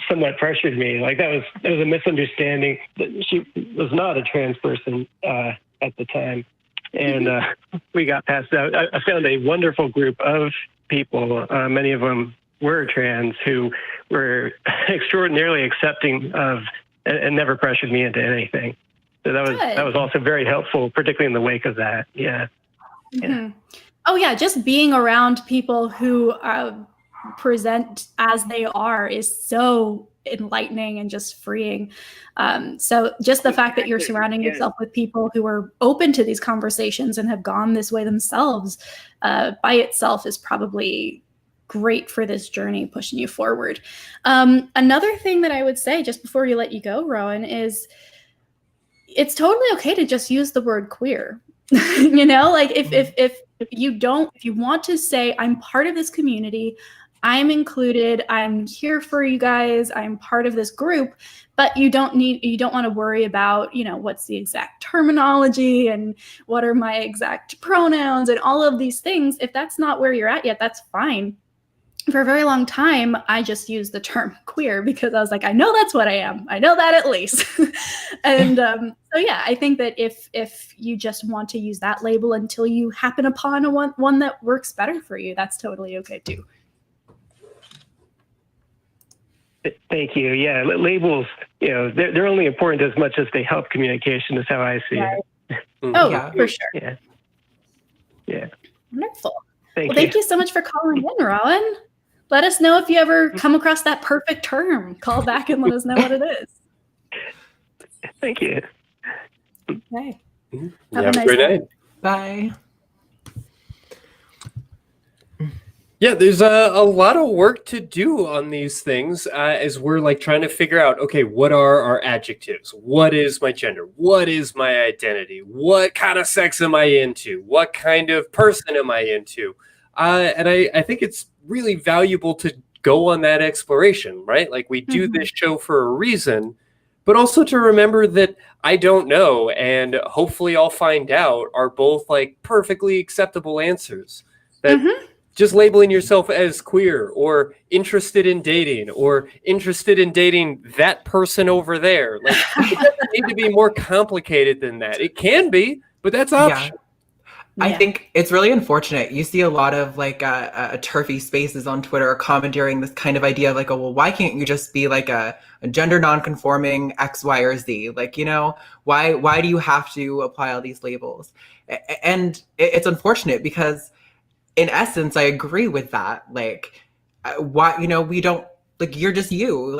somewhat pressured me, like there was a misunderstanding that she was not a trans person at the time, and we got past that. I found a wonderful group of people. Many of them were trans who were extraordinarily accepting of and never pressured me into anything. So that was also very helpful, particularly in the wake of that. Yeah. Mm-hmm. Oh yeah, just being around people who present as they are is so enlightening and just freeing. So just the fact that you're surrounding yourself with people who are open to these conversations and have gone this way themselves by itself is probably great for this journey, pushing you forward. Another thing that I would say just before you let you go, Roan, is it's totally okay to just use the word queer. Like if you want to say, I'm part of this community, I'm included, I'm here for you guys, I'm part of this group, but you don't want to worry about, what's the exact terminology and what are my exact pronouns and all of these things. If that's not where you're at yet, that's fine. For a very long time, I just used the term queer because I was like, I know that's what I am. I know that at least. And so, yeah, I think that if you just want to use that label until you happen upon one that works better for you, that's totally okay too. Thank you. Yeah, labels, they're only important as much as they help communication is how I see it. Oh, Yeah. for sure. Yeah. Wonderful. Thank you so much for calling in, Roan. Let us know if you ever come across that perfect term. Call back and let us know what it is. Thank you. Okay. Have a great night. Bye. Yeah, there's a lot of work to do on these things as we're trying to figure out, okay, what are our adjectives? What is my gender? What is my identity? What kind of sex am I into? What kind of person am I into? And I think it's really valuable to go on that exploration, right? Like we do this show for a reason, but also to remember that I don't know, and hopefully I'll find out, are both perfectly acceptable answers. That just labeling yourself as queer or interested in dating that person over there. It doesn't need to be more complicated than that. It can be, but that's optional. Yeah. I think it's really unfortunate. You see a lot of turfy spaces on Twitter commandeering this kind of idea of well, why can't you just be a gender non-conforming X, Y, or Z? Why do you have to apply all these labels? And it's unfortunate because in essence, I agree with that. Why, we don't, you're just you.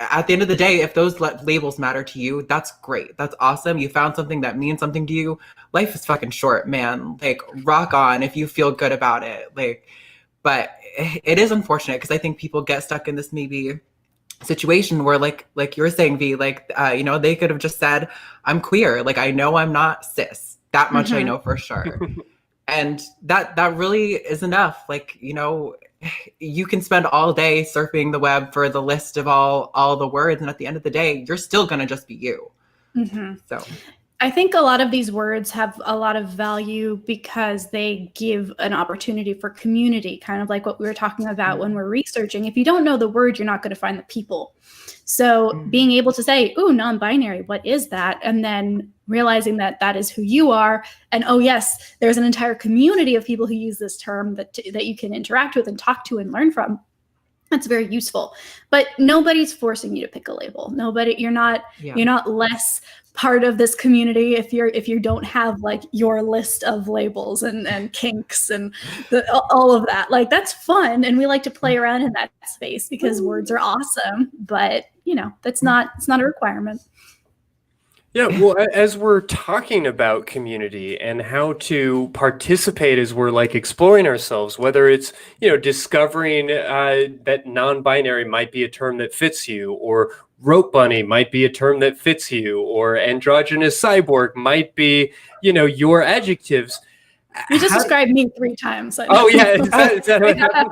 At the end of the day, if those labels matter to you, that's great. That's awesome. You found something that means something to you. Life is fucking short, man. Rock on if you feel good about it. But it is unfortunate because I think people get stuck in this maybe situation where like you were saying, V, they could have just said, I'm queer. I know I'm not cis. That much I know for sure. And that really is enough. You can spend all day surfing the web for the list of all the words, and at the end of the day, you're still gonna just be you. So I think a lot of these words have a lot of value because they give an opportunity for community, kind of like what we were talking about when we're researching. If you don't know the word, you're not going to find the people. So being able to say, ooh, non-binary, what is that? And then realizing that that is who you are. And oh, yes, there's an entire community of people who use this term that you can interact with and talk to and learn from. That's very useful. But nobody's forcing you to pick a label. You're not less part of this community if you don't have your list of labels and kinks and all of that. That's fun, and we like to play around in that space because words are awesome, but it's not a requirement. Yeah, well, as we're talking about community and how to participate as we're exploring ourselves, whether it's, discovering that non-binary might be a term that fits you, or rope bunny might be a term that fits you, or androgynous cyborg might be, your adjectives. You just described me 3 times. Oh, yeah. Is that what happened?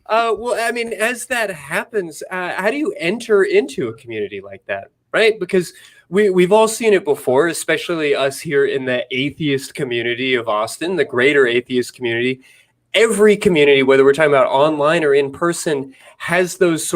Well, I mean, as that happens, how do you enter into a community like that? Right? Because we've all seen it before, especially us here in the atheist community of Austin, the greater atheist community. every community, whether we're talking about online or in person, has those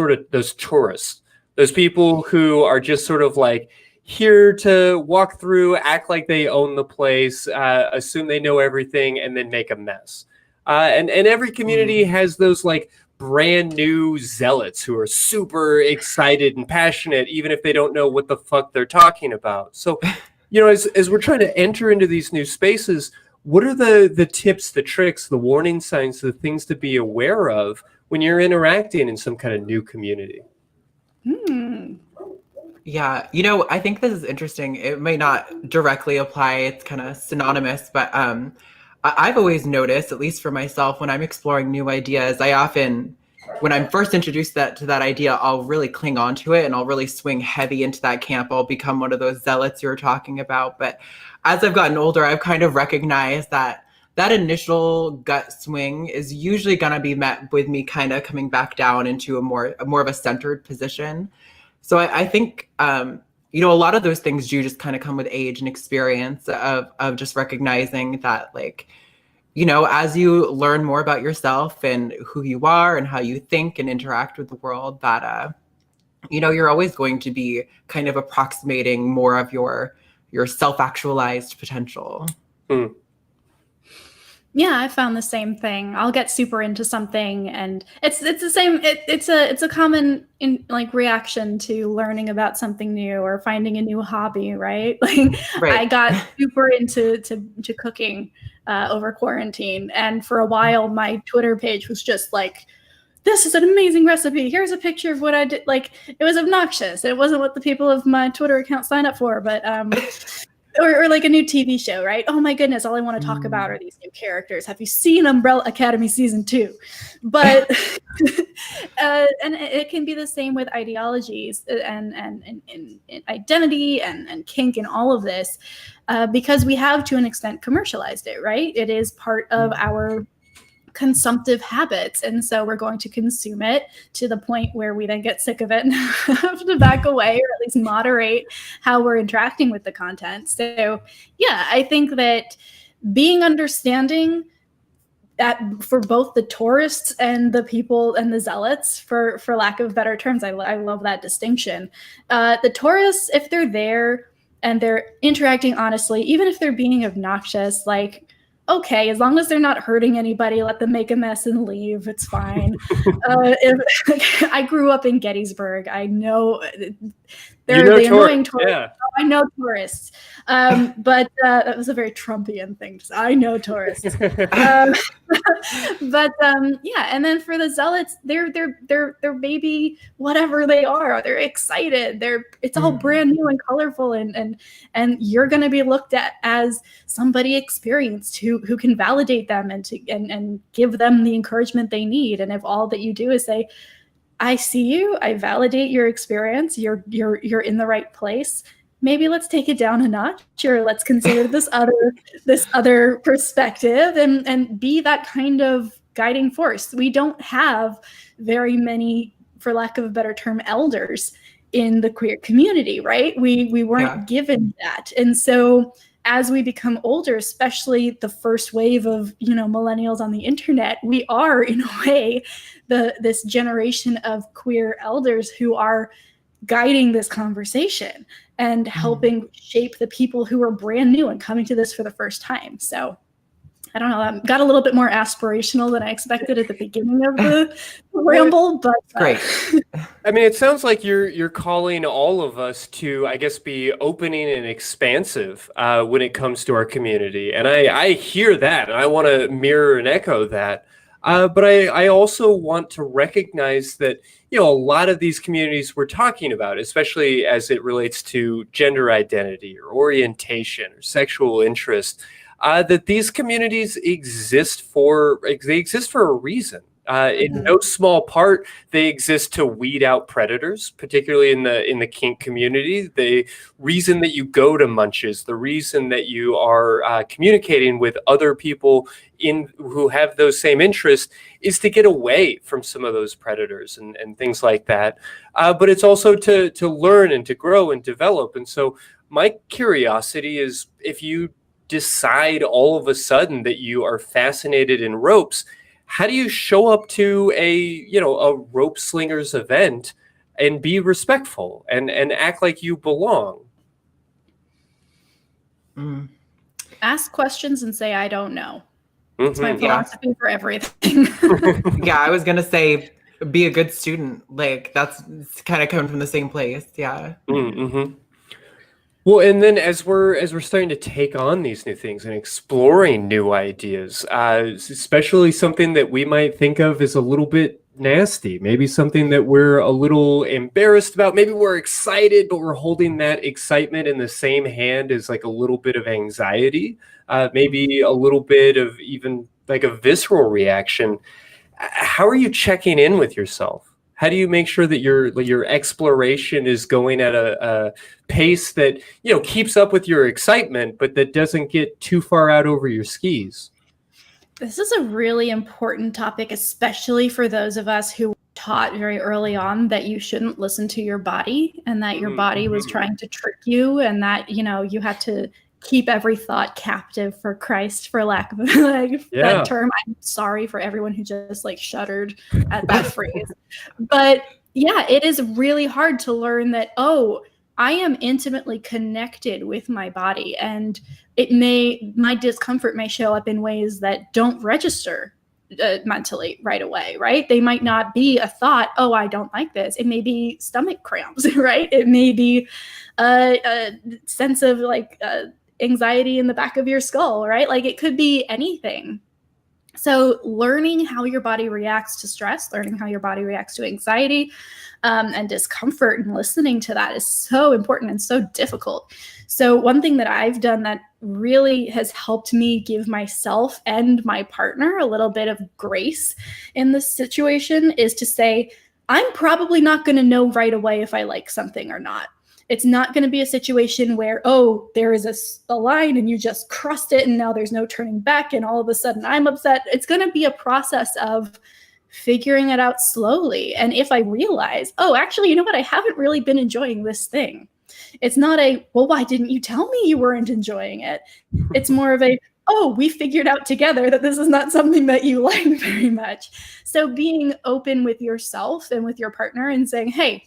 tourists, those people who are just sort of like here to walk through, act like they own the place, assume they know everything, and then make a mess. And every community has those like brand new zealots who are super excited and passionate, even if they don't know what the fuck they're talking about. So, as we're trying to enter into these new spaces, what are the tips, the tricks, the warning signs, the things to be aware of when you're interacting in some kind of new community? Yeah, I think this is interesting. It may not directly apply, it's kind of synonymous, but I've always noticed, at least for myself, when I'm exploring new ideas, I often, when I'm first introduced to that idea, I'll really cling on to it and I'll really swing heavy into that camp. I'll become one of those zealots you were talking about. But as I've gotten older, I've kind of recognized that initial gut swing is usually going to be met with me kind of coming back down into a more of a centered position. So I think, a lot of those things do just kind of come with age and experience of just recognizing that, like, as you learn more about yourself and who you are and how you think and interact with the world, that, you're always going to be kind of approximating more of your self-actualized potential. Yeah, I found the same thing. I'll get super into something, and it's the same. It's a common reaction to learning about something new or finding a new hobby, right? Like, right. I got super into cooking over quarantine, and for a while, my Twitter page was just like, "This is an amazing recipe. Here's a picture of what I did." Like, it was obnoxious. It wasn't what the people of my Twitter account signed up for, but Or like a new TV show, right? Oh my goodness, all I want to talk about are these new characters. Have you seen Umbrella Academy season 2? But and it can be the same with ideologies and identity and kink and all of this, because we have to an extent commercialized it, right? It is part of our consumptive habits, and so we're going to consume it to the point where we then get sick of it and have to back away, or at least moderate how we're interacting with the content. So yeah, I think that being understanding that for both the tourists and the people and the zealots, for lack of better terms, I love that distinction. The tourists, if they're there and they're interacting honestly, even if they're being obnoxious, like, okay, as long as they're not hurting anybody, let them make a mess and leave. It's fine. I grew up in Gettysburg. I know they're the annoying tourists. Yeah. I know tourists. But that was a very Trumpian thing to say. I know tourists. But yeah, and then for the zealots, they're maybe whatever they are. They're excited. It's all brand new and colorful, and you're going to be looked at as somebody experienced who can validate them and give them the encouragement they need. And if all that you do is say, I see you, I validate your experience, you're in the right place, maybe let's take it down a notch, or let's consider this other perspective, and be that kind of guiding force. We don't have very many, for lack of a better term, elders in the queer community, right? We weren't given that. And so as we become older, especially the first wave of, millennials on the internet, we are, in a way, this generation of queer elders who are guiding this conversation and helping shape the people who are brand new and coming to this for the first time. So I don't know, that got a little bit more aspirational than I expected at the beginning of the ramble, but great. I mean, it sounds like you're calling all of us to, I guess, be opening and expansive when it comes to our community. And I hear that, and I want to mirror and echo that. But I also want to recognize that, a lot of these communities we're talking about, especially as it relates to gender identity or orientation or sexual interest, that these communities exist for a reason. In no small part, they exist to weed out predators, particularly in the kink community. The reason that you go to munches, the reason that you are communicating with other people who have those same interests, is to get away from some of those predators and things like that. But it's also to learn and to grow and develop. And so my curiosity is, if you decide all of a sudden that you are fascinated in ropes, how do you show up to a rope slingers event and be respectful and act like you belong? Ask questions and say, I don't know. It's my Mhm. philosophy for everything. Yeah, I was gonna say, be a good student. Like that's kind of coming from the same place. Yeah. Mm-hmm. Well, and then as we're starting to take on these new things and exploring new ideas, especially something that we might think of as a little bit nasty, maybe something that we're a little embarrassed about, maybe we're excited, but we're holding that excitement in the same hand as like a little bit of anxiety, maybe a little bit of even like a visceral reaction. How are you checking in with yourself? How do you make sure that your exploration is going at a pace that keeps up with your excitement, but that doesn't get too far out over your skis? This is a really important topic, especially for those of us who were taught very early on that you shouldn't listen to your body and that your body was trying to trick you and that you had to keep every thought captive for Christ, for lack of that term. I'm sorry for everyone who just like shuddered at that phrase. But yeah, it is really hard to learn that, I am intimately connected with my body, and my discomfort may show up in ways that don't register mentally right away, right? They might not be a thought, I don't like this. It may be stomach cramps, right? It may be a sense of anxiety in the back of your skull, right? Like it could be anything. So learning how your body reacts to stress, learning how your body reacts to anxiety and discomfort, and listening to that is so important and so difficult. So one thing that I've done that really has helped me give myself and my partner a little bit of grace in this situation is to say, I'm probably not going to know right away if I like something or not. It's not going to be a situation where, there is a line and you just crossed it and now there's no turning back and all of a sudden I'm upset. It's going to be a process of figuring it out slowly. And if I realize, actually, you know what? I haven't really been enjoying this thing. It's not why didn't you tell me you weren't enjoying it? It's more of we figured out together that this is not something that you like very much. So being open with yourself and with your partner and saying, hey,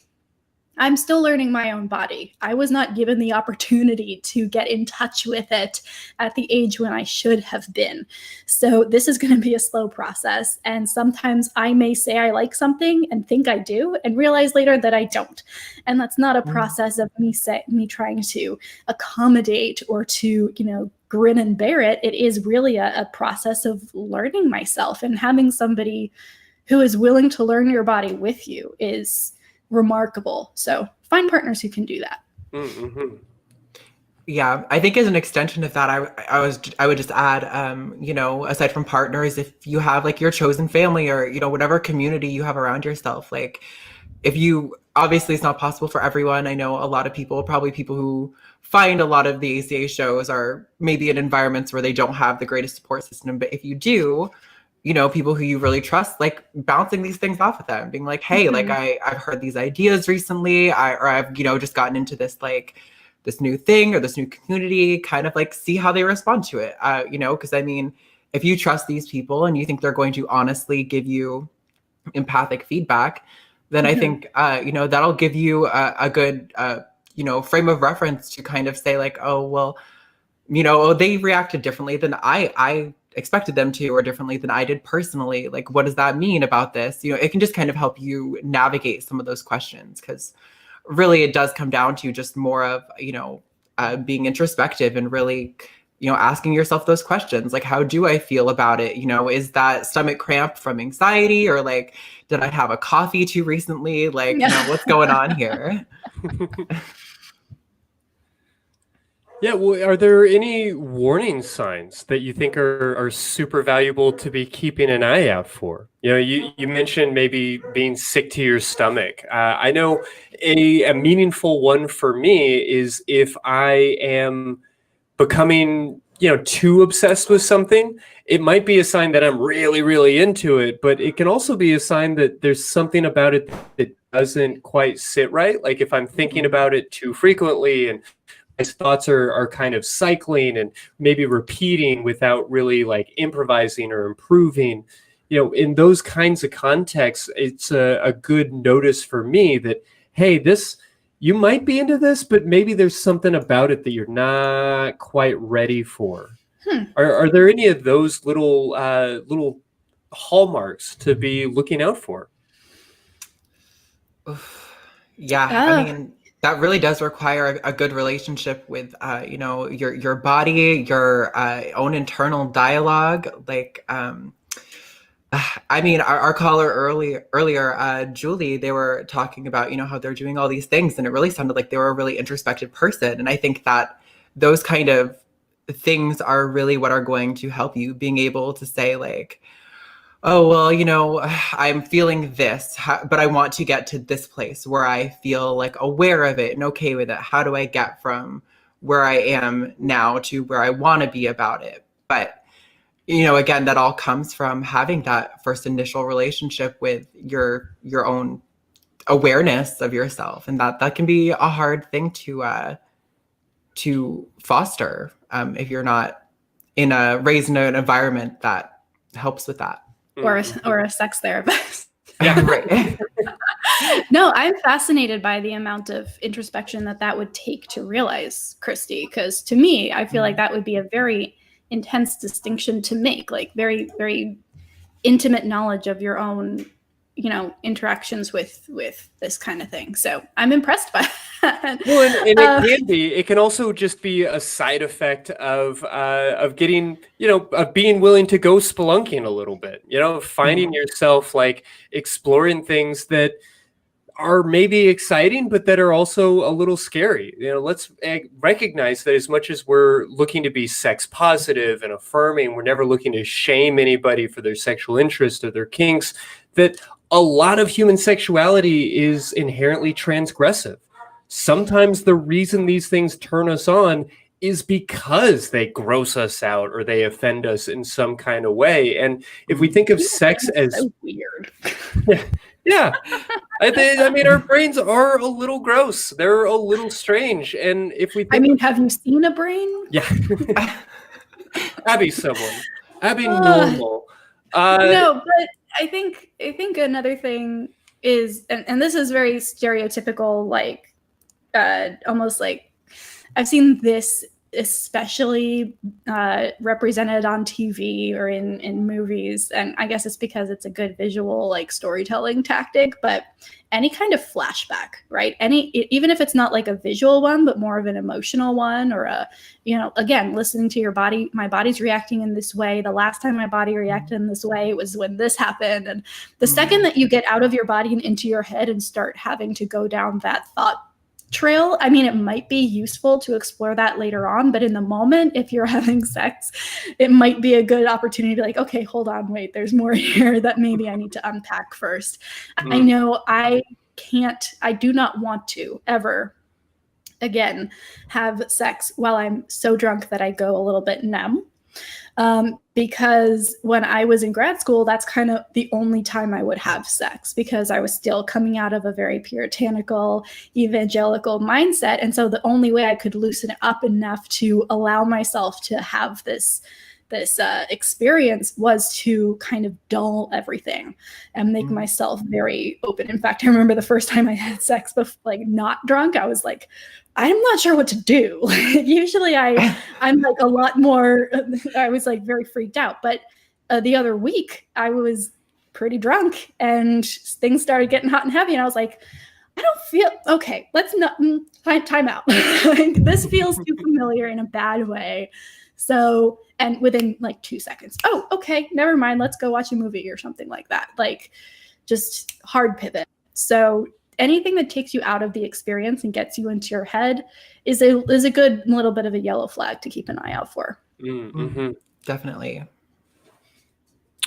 I'm still learning my own body. I was not given the opportunity to get in touch with it at the age when I should have been. So this is going to be a slow process. And sometimes I may say I like something and think I do and realize later that I don't. And that's not a process of me trying to accommodate or to, grin and bear it. It is really a process of learning myself, and having somebody who is willing to learn your body with you is remarkable. So find partners who can do that. Mm-hmm. Yeah, I think as an extension of that, I would just add, aside from partners, if you have like your chosen family or whatever community you have around yourself, like if you obviously it's not possible for everyone. I know a lot of people, probably people who find a lot of the ACA shows are maybe in environments where they don't have the greatest support system, but if you do, people who you really trust, like bouncing these things off of them, being like, hey, like I've heard these ideas recently, I've just gotten into this like this new thing or this new community, kind of like see how they respond to it. Because I mean, if you trust these people and you think they're going to honestly give you empathic feedback, then I think that'll give you a good frame of reference to kind of say like, they reacted differently than I expected them to, or differently than I did personally. Like, what does that mean about this? It can just kind of help you navigate some of those questions, because really it does come down to just more of, being introspective and really, asking yourself those questions. Like, how do I feel about it? Is that stomach cramp from anxiety, or like, did I have a coffee too recently? Like, what's going on here? Yeah, well, are there any warning signs that you think are super valuable to be keeping an eye out for? You mentioned maybe being sick to your stomach. I know a meaningful one for me is if I am becoming too obsessed with something. It might be a sign that I'm really, really into it, but it can also be a sign that there's something about it that doesn't quite sit right. Like if I'm thinking about it too frequently and my thoughts are kind of cycling and maybe repeating without really like improvising or improving, in those kinds of contexts, it's a good notice for me that, hey, you might be into this, but maybe there's something about it that you're not quite ready for. Are there any of those little hallmarks to be looking out for? Yeah, I mean, that really does require a good relationship with, your body, your own internal dialogue. Like, I mean, our caller earlier, Julie, they were talking about, how they're doing all these things, and it really sounded like they were a really introspective person. And I think that those kind of things are really what are going to help you, being able to say like, oh, well, I'm feeling this, but I want to get to this place where I feel like aware of it and okay with it. How do I get from where I am now to where I want to be about it? But, again, that all comes from having that first initial relationship with your own awareness of yourself. And that can be a hard thing to foster if you're not raised in an environment that helps with that. Or a sex therapist. Yeah, right. No, I'm fascinated by the amount of introspection that would take to realize, Christy, because to me, I feel like that would be a very intense distinction to make, like very, very intimate knowledge of your own, interactions with this kind of thing. So I'm impressed by that. Well, and it can also just be a side effect of getting, of being willing to go spelunking a little bit, finding yourself like exploring things that are maybe exciting, but that are also a little scary. Let's recognize that as much as we're looking to be sex positive and affirming, we're never looking to shame anybody for their sexual interest or their kinks, that a lot of human sexuality is inherently transgressive. Sometimes the reason these things turn us on is because they gross us out or they offend us in some kind of way. And if we think of sex as so weird. Yeah. I mean, our brains are a little gross. They're a little strange. And if we think have you seen a brain? Yeah. Abby's someone. Abby normal. No, but I think another thing is, and this is very stereotypical, like almost like I've seen this especially represented on TV or in movies, and I guess it's because it's a good visual like storytelling tactic, but any kind of flashback, right? Even if it's not like a visual one, but more of an emotional one, or again, listening to your body, my body's reacting in this way. The last time my body reacted in this way was when this happened. And the second that you get out of your body and into your head and start having to go down that thought trail, I mean, it might be useful to explore that later on, but in the moment, if you're having sex, it might be a good opportunity to be like, okay, hold on, wait, there's more here that maybe I need to unpack first. I know I do not want to ever again have sex while I'm so drunk that I go a little bit numb. Because when I was in grad school, that's kind of the only time I would have sex, because I was still coming out of a very puritanical, evangelical mindset. And so the only way I could loosen it up enough to allow myself to have this experience was to kind of dull everything and make myself very open. In fact, I remember the first time I had sex, like not drunk, I was like, I'm not sure what to do. Usually I'm like a lot more, I was like very freaked out. But the other week I was pretty drunk and things started getting hot and heavy. And I was like, I don't feel, okay, let's not, time out. Like, this feels too familiar in a bad way. So, and within like 2 seconds, oh, okay, never mind. Let's go watch a movie or something like that. Like just hard pivot. So anything that takes you out of the experience and gets you into your head is a good little bit of a yellow flag to keep an eye out for. Mm-hmm. Definitely.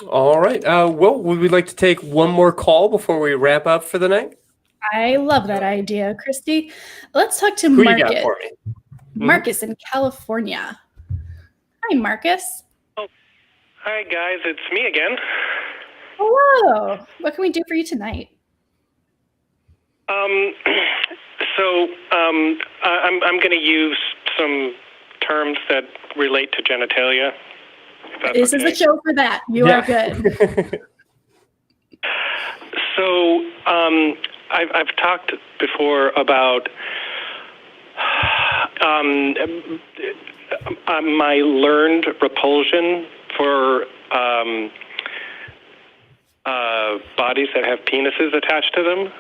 All right. Well, would we like to take one more call before we wrap up for the night? I love that idea, Christy. Let's talk to Who Marcus. you got for me? Marcus in California. Hi, Marcus. Oh, hi guys, it's me again. Hello. What can we do for you tonight? I'm going to use some terms that relate to genitalia. This is the show for that. You are good. So I've talked before about my learned repulsion for bodies that have penises attached to them,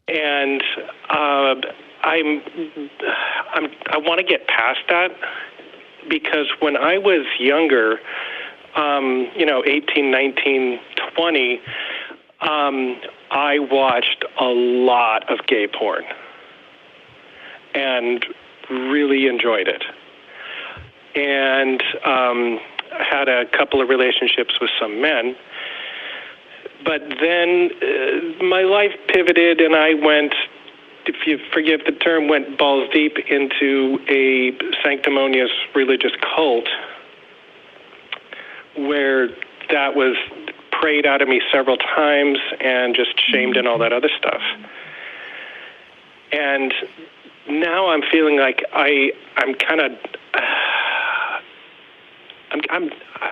and I want to get past that, because when I was younger, 18, 19, 20, I watched a lot of gay porn and really enjoyed it. And had a couple of relationships with some men. But then my life pivoted, and I went, if you forgive the term, went balls deep into a sanctimonious religious cult, where that was prayed out of me several times and just shamed and all that other stuff. And now I'm feeling like I'm kind of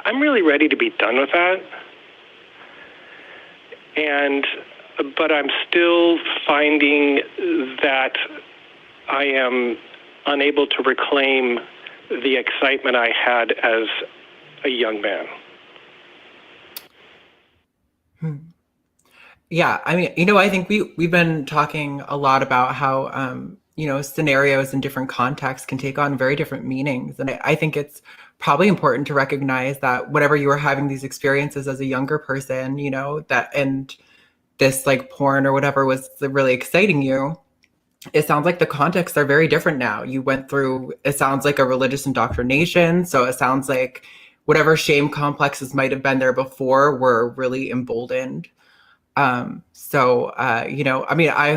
I'm really ready to be done with that. But I'm still finding that I am unable to reclaim the excitement I had as a young man. Yeah, I mean, I think we've been talking a lot about how, scenarios in different contexts can take on very different meanings. And I think it's probably important to recognize that whenever you were having these experiences as a younger person, that and this like porn or whatever was really exciting you, it sounds like the contexts are very different now. You went through, it sounds like a religious indoctrination. So it sounds like whatever shame complexes might have been there before were really emboldened. I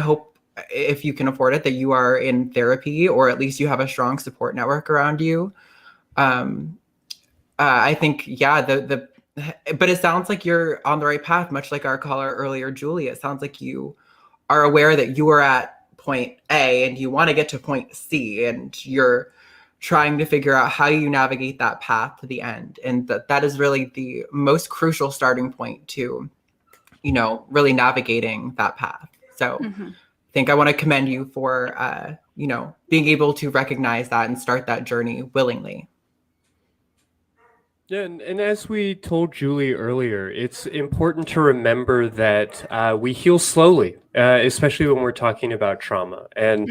hope if you can afford it that you are in therapy, or at least you have a strong support network around you. I think, but it sounds like you're on the right path, much like our caller earlier, Julie. It sounds like you are aware that you are at point A and you want to get to point C, and you're trying to figure out how you navigate that path to the end. And that is really the most crucial starting point to, really navigating that path. So I think I want to commend you for, being able to recognize that and start that journey willingly. Yeah, and as we told Julie earlier, it's important to remember that we heal slowly, especially when we're talking about trauma. And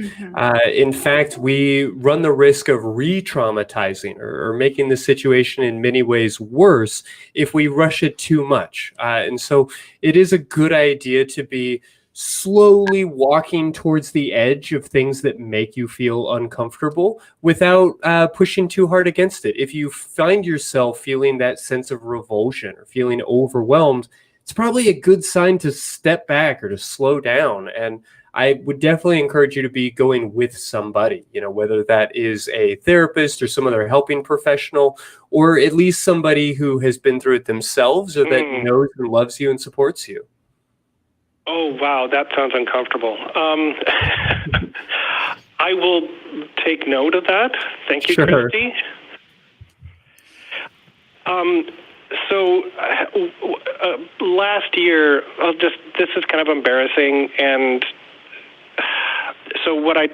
in fact, we run the risk of re-traumatizing or making the situation in many ways worse if we rush it too much. And so it is a good idea to be slowly walking towards the edge of things that make you feel uncomfortable without pushing too hard against it. If you find yourself feeling that sense of revulsion or feeling overwhelmed, it's probably a good sign to step back or to slow down. And I would definitely encourage you to be going with somebody, whether that is a therapist or some other helping professional, or at least somebody who has been through it themselves or that knows and loves you and supports you. Oh, wow, that sounds uncomfortable. I will take note of that. Thank you, Christy. Last year, this is kind of embarrassing, and so what I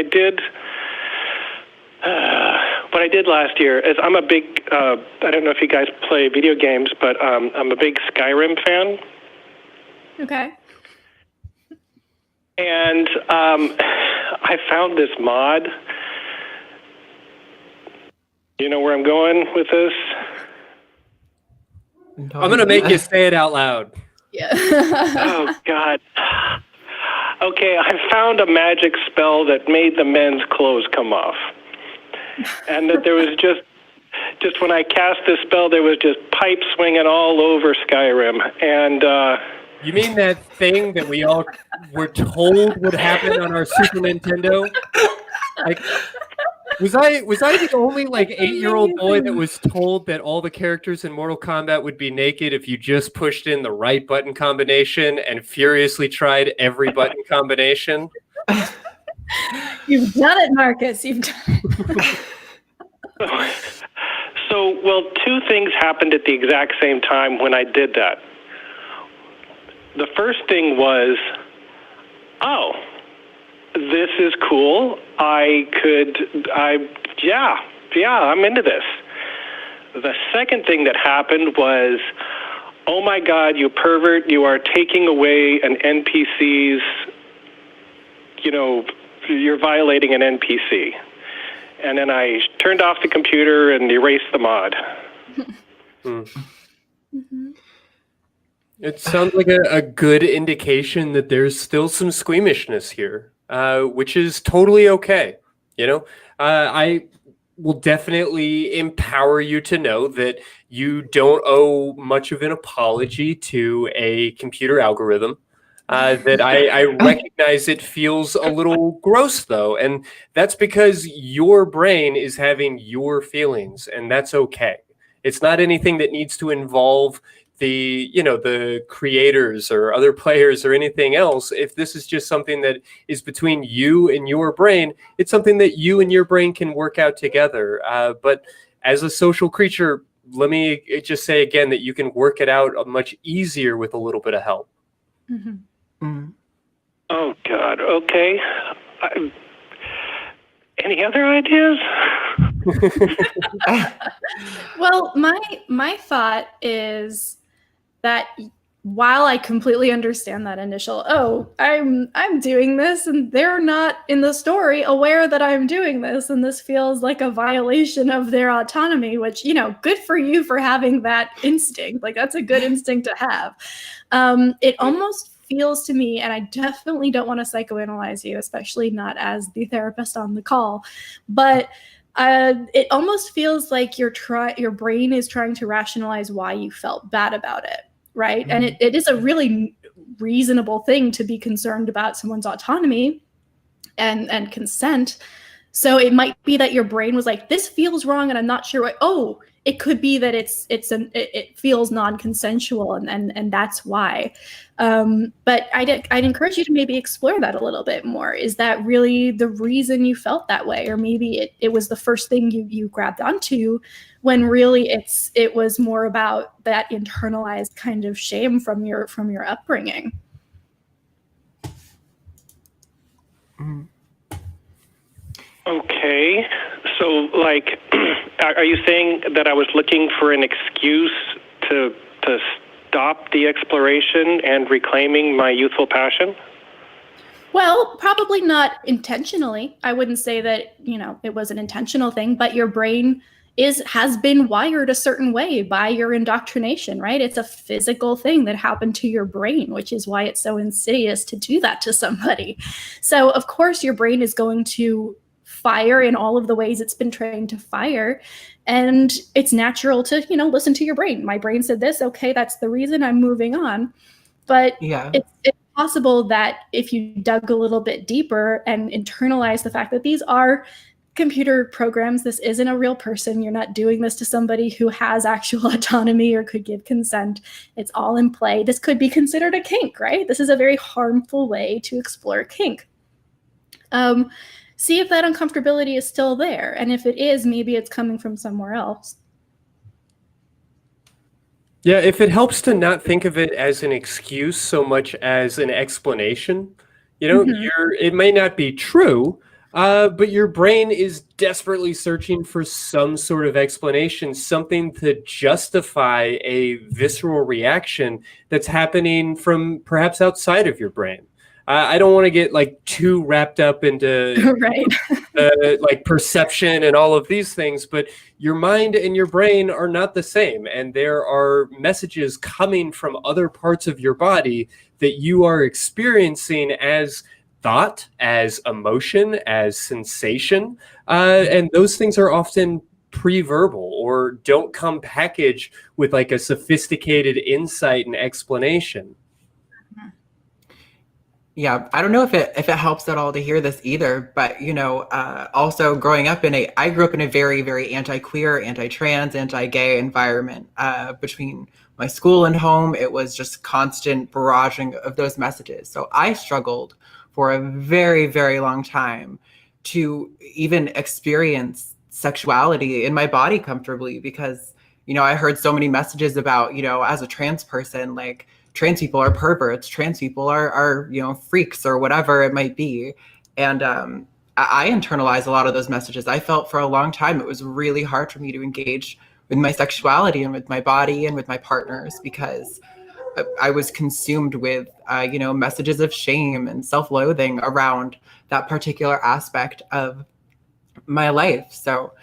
did last year is I'm a big, I don't know if you guys play video games, but I'm a big Skyrim fan. Okay. And I found this mod. You know where I'm going with this? I'm going to make you say it out loud. Yeah. Oh, God. Okay, I found a magic spell that made the men's clothes come off. And that there was just when I cast this spell, there was just pipes swinging all over Skyrim. And you mean that thing that we all were told would happen on our Super Nintendo? Like, was I the only 8-year-old boy that was told that all the characters in Mortal Kombat would be naked if you just pushed in the right button combination and furiously tried every button combination? You've done it, Marcus. You've done it. Well, two things happened at the exact same time when I did that. The first thing was, oh, this is cool. I'm into this. The second thing that happened was, oh my God, you pervert, you are taking away an NPC's, you're violating an NPC. And then I turned off the computer and erased the mod. Mm-hmm. It sounds like a good indication that there's still some squeamishness here, which is totally okay. I will definitely empower you to know that you don't owe much of an apology to a computer algorithm. That I recognize it feels a little gross, though. And that's because your brain is having your feelings, and that's okay. It's not anything that needs to involve the creators or other players or anything else. If this is just something that is between you and your brain, it's something that you and your brain can work out together. But as a social creature, let me just say again that you can work it out much easier with a little bit of help. Mm-hmm. Mm. Oh, God. Okay. Any other ideas? Well, my thought is that while I completely understand that initial, I'm doing this and they're not in the story aware that I'm doing this and this feels like a violation of their autonomy, which, good for you for having that instinct. Like, that's a good instinct to have. It almost feels to me, and I definitely don't want to psychoanalyze you, especially not as the therapist on the call, but it almost feels like your brain is trying to rationalize why you felt bad about it, right? Mm-hmm. And it is a really reasonable thing to be concerned about someone's autonomy and consent. So it might be that your brain was like, this feels wrong and I'm not sure why. Oh, it could be that it feels non-consensual and that's why. But I'd encourage you to maybe explore that a little bit more. Is that really the reason you felt that way? Or maybe it was the first thing you grabbed onto when really it was more about that internalized kind of shame from your upbringing. Mm-hmm. Okay. So, are you saying that I was looking for an excuse to stop the exploration and reclaiming my youthful passion? Well, probably not intentionally. I wouldn't say that, it was an intentional thing, but your brain has been wired a certain way by your indoctrination, right? It's a physical thing that happened to your brain, which is why it's so insidious to do that to somebody. So, of course, your brain is going to fire in all of the ways it's been trained to fire. And it's natural to, listen to your brain. My brain said this. Okay, that's the reason, I'm moving on. But yeah, it's possible that if you dug a little bit deeper and internalized the fact that these are computer programs, this isn't a real person. You're not doing this to somebody who has actual autonomy or could give consent. It's all in play. This could be considered a kink, right? This is a very harmful way to explore kink. See if that uncomfortability is still there. And if it is, maybe it's coming from somewhere else. Yeah, if it helps to not think of it as an excuse so much as an explanation, it may not be true, but your brain is desperately searching for some sort of explanation, something to justify a visceral reaction that's happening from perhaps outside of your brain. I don't want to get too wrapped up into right. Perception and all of these things, but your mind and your brain are not the same. And there are messages coming from other parts of your body that you are experiencing as thought, as emotion, as sensation. And those things are often pre-verbal or don't come packaged with a sophisticated insight and explanation. Yeah, I don't know if it helps at all to hear this either, but also growing up I grew up in a very, very anti-queer, anti-trans, anti-gay environment. Between my school and home, it was just constant barraging of those messages. So I struggled for a very, very long time to even experience sexuality in my body comfortably, because, you know, I heard so many messages about, you know, as a trans person, like trans people are perverts, trans people are, you know, freaks or whatever it might be. And I internalized a lot of those messages. I felt for a long time it was really hard for me to engage with my sexuality and with my body and with my partners, because I was consumed with, you know, messages of shame and self-loathing around that particular aspect of my life. So,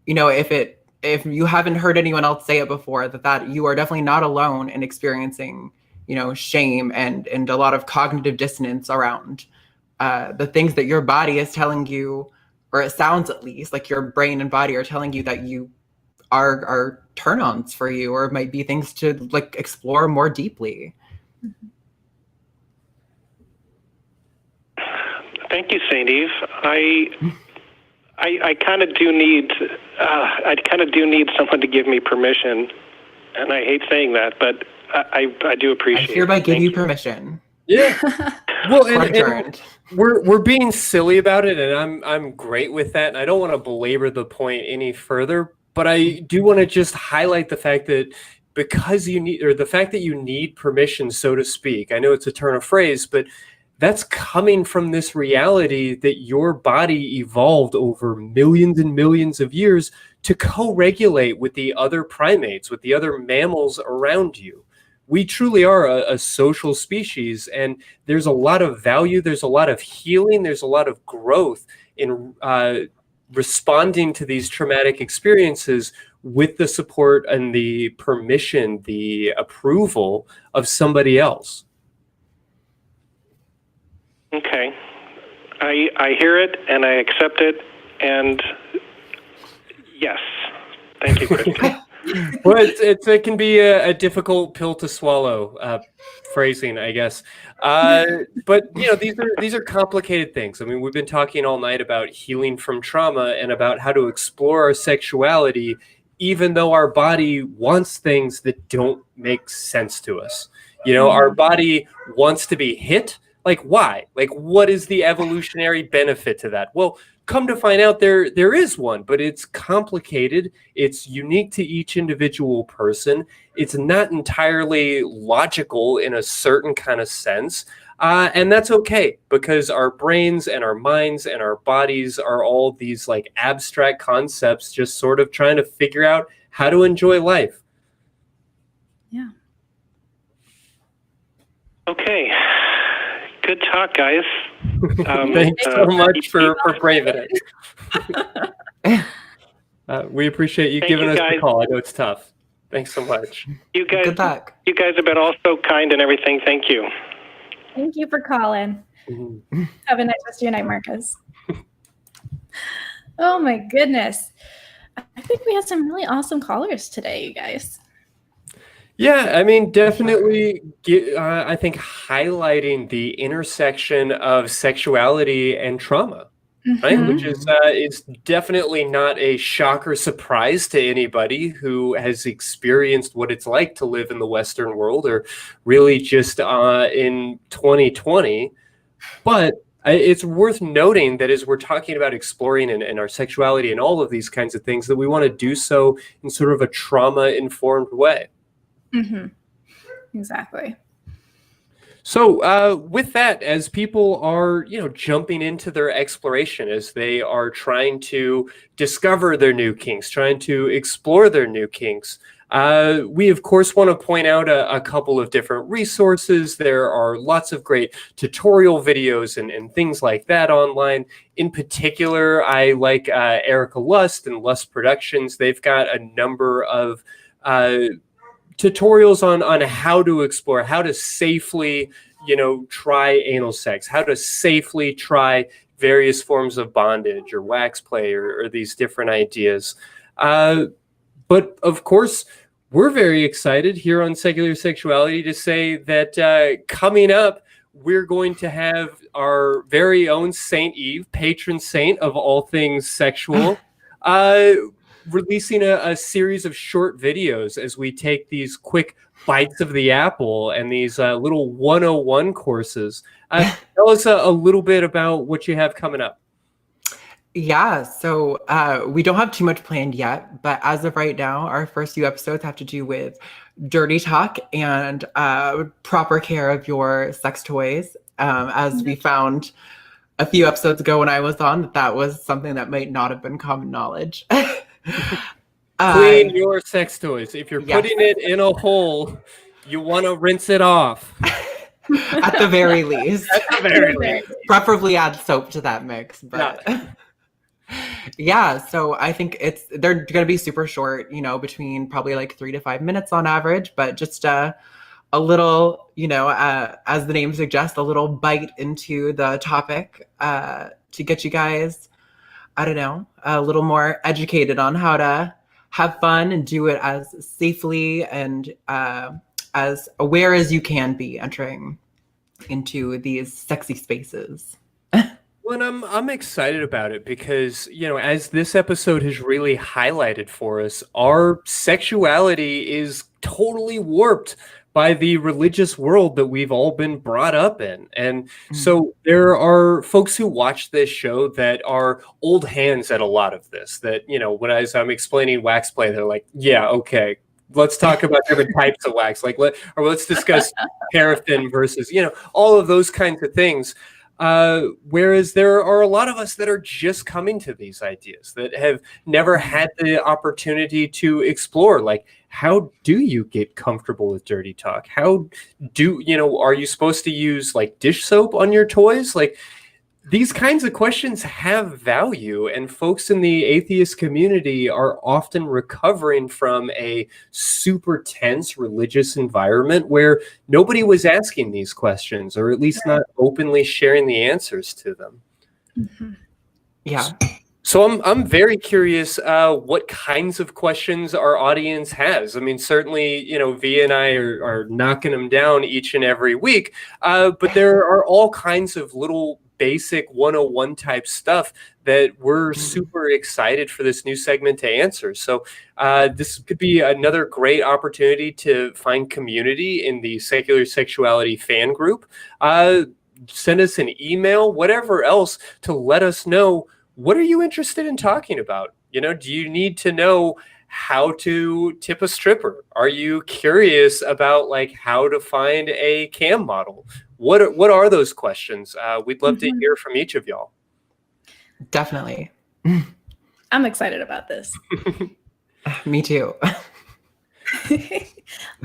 you know, if you haven't heard anyone else say it before, that you are definitely not alone in experiencing, you know, shame and a lot of cognitive dissonance around the things that your body is telling you, or it sounds at least like your brain and body are telling you that you are turn-ons for you, or it might be things to like explore more deeply. Thank you, Saint Eve. I kind of do need someone to give me permission, and I hate saying that, but I do appreciate it. I hereby give you permission. Yeah. Well, and we're being silly about it, and I'm great with that, and I don't want to belabor the point any further, but I do want to just highlight the fact that because you need, or the fact that you need permission, so to speak. I know it's a turn of phrase, but that's coming from this reality that your body evolved over millions and millions of years to co-regulate with the other primates, with the other mammals around you. We truly are a social species, and there's a lot of value, there's a lot of healing, there's a lot of growth in responding to these traumatic experiences with the support and the permission, the approval of somebody else. Okay. I hear it and I accept it, and yes. Thank you, Christy. Well, it can be a difficult pill to swallow, phrasing, I guess. But you know, these are complicated things. I mean, we've been talking all night about healing from trauma and about how to explore our sexuality, even though our body wants things that don't make sense to us. You know, our body wants to be hit. Like, why? Like, what is the evolutionary benefit to that? Well, come to find out, there is one, but it's complicated. It's unique to each individual person. It's not entirely logical in a certain kind of sense. And that's okay, because our brains and our minds and our bodies are all these like abstract concepts, just sort of trying to figure out how to enjoy life. Yeah. Okay. Good talk, guys. Thanks so much for braving it. We appreciate you giving us the call. I know it's tough. Thanks so much. You guys, Good luck. You guys have been all so kind and everything. Thank you. Thank you for calling. Mm-hmm. Have a nice rest of your night, Marcus. Oh my goodness. I think we had some really awesome callers today, you guys. Yeah, I mean, definitely, I think highlighting the intersection of sexuality and trauma, right? Which is it's definitely not a shock or surprise to anybody who has experienced what it's like to live in the Western world, or really just in 2020. But it's worth noting that as we're talking about exploring and our sexuality and all of these kinds of things, that we want to do so in sort of a trauma-informed way. Exactly. So with that, as people are, you know, jumping into their exploration, as they are trying to discover their new kinks, trying to explore their new kinks, we of course want to point out a couple of different resources. There are lots of great tutorial videos and things like that online. In particular, I like Erica Lust and Lust Productions. They've got a number of tutorials on how to explore, how to safely, you know, try anal sex, how to safely try various forms of bondage or wax play or these different ideas. But of course, we're very excited here on Secular Sexuality to say that coming up, we're going to have our very own Saint Eve, patron saint of all things sexual, releasing a series of short videos as we take these quick bites of the apple and these little 101 courses. Tell us a little bit about what you have coming up. Yeah, so we don't have too much planned yet, but as of right now, our first few episodes have to do with dirty talk and proper care of your sex toys. As we found a few episodes ago when I was on, that was something that might not have been common knowledge. Clean your sex toys. If you're Yes. putting it in a hole, you want to rinse it off. At the very least. At the very least. Preferably add soap to that mix. But yeah, so I think they're going to be super short, between probably like 3 to 5 minutes on average, but just a little, as the name suggests, a little bite into the topic to get you guys, I don't know, a little more educated on how to have fun and do it as safely and as aware as you can be entering into these sexy spaces. Well, I'm excited about it because, as this episode has really highlighted for us, our sexuality is totally warped by the religious world that we've all been brought up in. And so there are folks who watch this show that are old hands at a lot of this, that, as I'm explaining wax play, they're like, yeah, okay, let's talk about different types of wax. Like, let's discuss paraffin versus, all of those kinds of things. Whereas there are a lot of us that are just coming to these ideas, that have never had the opportunity to explore, like, how do you get comfortable with dirty talk? How do, are you supposed to use like dish soap on your toys? Like, these kinds of questions have value, and folks in the atheist community are often recovering from a super tense religious environment where nobody was asking these questions, or at least not openly sharing the answers to them. Yeah. So I'm very curious what kinds of questions our audience has. I mean, certainly, V and I are knocking them down each and every week, but there are all kinds of little basic 101 type stuff that we're super excited for this new segment to answer. So this could be another great opportunity to find community in the Secular Sexuality fan group. Send us an email, whatever else, to let us know, what are you interested in talking about? Do you need to know how to tip a stripper? Are you curious about like how to find a cam model? What are those questions? We'd love to hear from each of y'all. Definitely. I'm excited about this. Me too.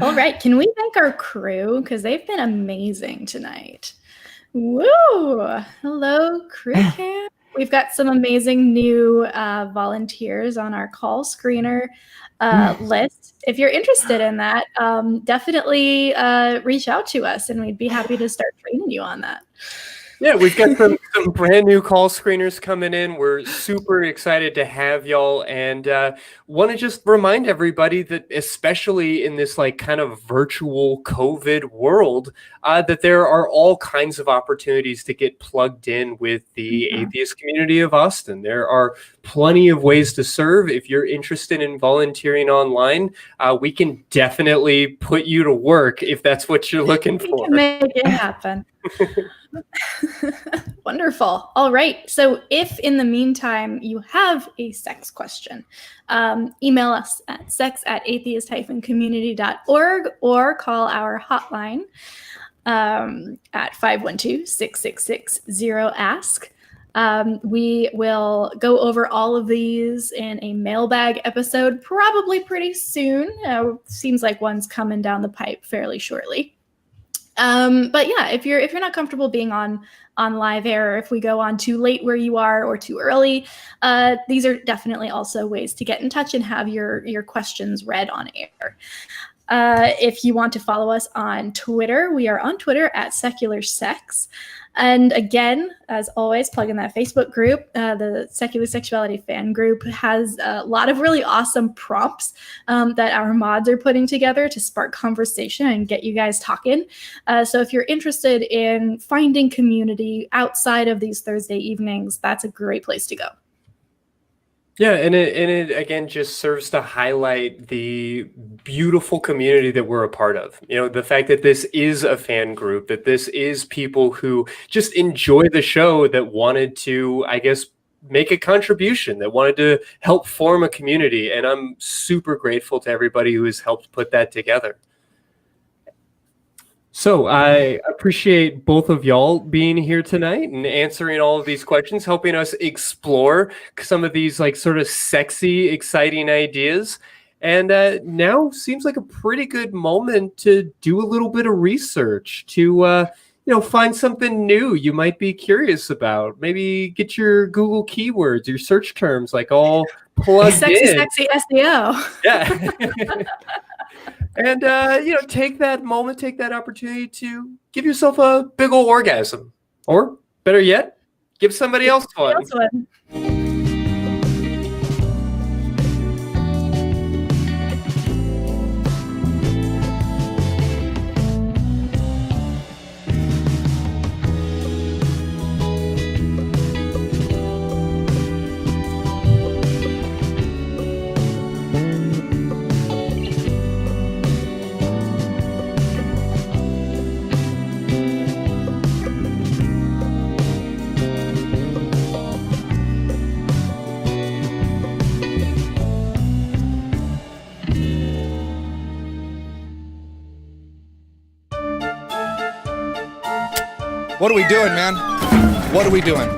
All right. Can we thank our crew? Because they've been amazing tonight. Woo! Hello, crew cam. We've got some amazing new volunteers on our call screener list. If you're interested in that, definitely reach out to us, and we'd be happy to start training you on that. Yeah, we've got some brand new call screeners coming in. We're super excited to have y'all, and want to just remind everybody that, especially in this like kind of virtual COVID world, that there are all kinds of opportunities to get plugged in with the atheist community of Austin. There are plenty of ways to serve. If you're interested in volunteering online, we can definitely put you to work if that's what you're looking for. We can make it happen. Wonderful. All right. So if in the meantime you have a sex question, email us at sex@atheist-community.org or call our hotline at 512-666-0ASK. We will go over all of these in a mailbag episode probably pretty soon. Seems like one's coming down the pipe fairly shortly. But yeah, if you're not comfortable being on live air, or if we go on too late where you are or too early, these are definitely also ways to get in touch and have your questions read on air. If you want to follow us on Twitter, we are on Twitter at Secular Sex. And again, as always, plug in that Facebook group. The Secular Sexuality fan group has a lot of really awesome prompts that our mods are putting together to spark conversation and get you guys talking. So if you're interested in finding community outside of these Thursday evenings, that's a great place to go. Yeah, and it again just serves to highlight the beautiful community that we're a part of. The fact that this is a fan group, that this is people who just enjoy the show, that wanted to, I guess, make a contribution, that wanted to help form a community. And I'm super grateful to everybody who has helped put that together. So I appreciate both of y'all being here tonight and answering all of these questions, helping us explore some of these like sort of sexy, exciting ideas. And now seems like a pretty good moment to do a little bit of research, to find something new you might be curious about. Maybe get your Google keywords, your search terms, like all plugged in. Sexy SEO. Yeah. And, take that moment, take that opportunity to give yourself a big ol' orgasm. Or, better yet, give somebody else one. What are we doing, man? What are we doing?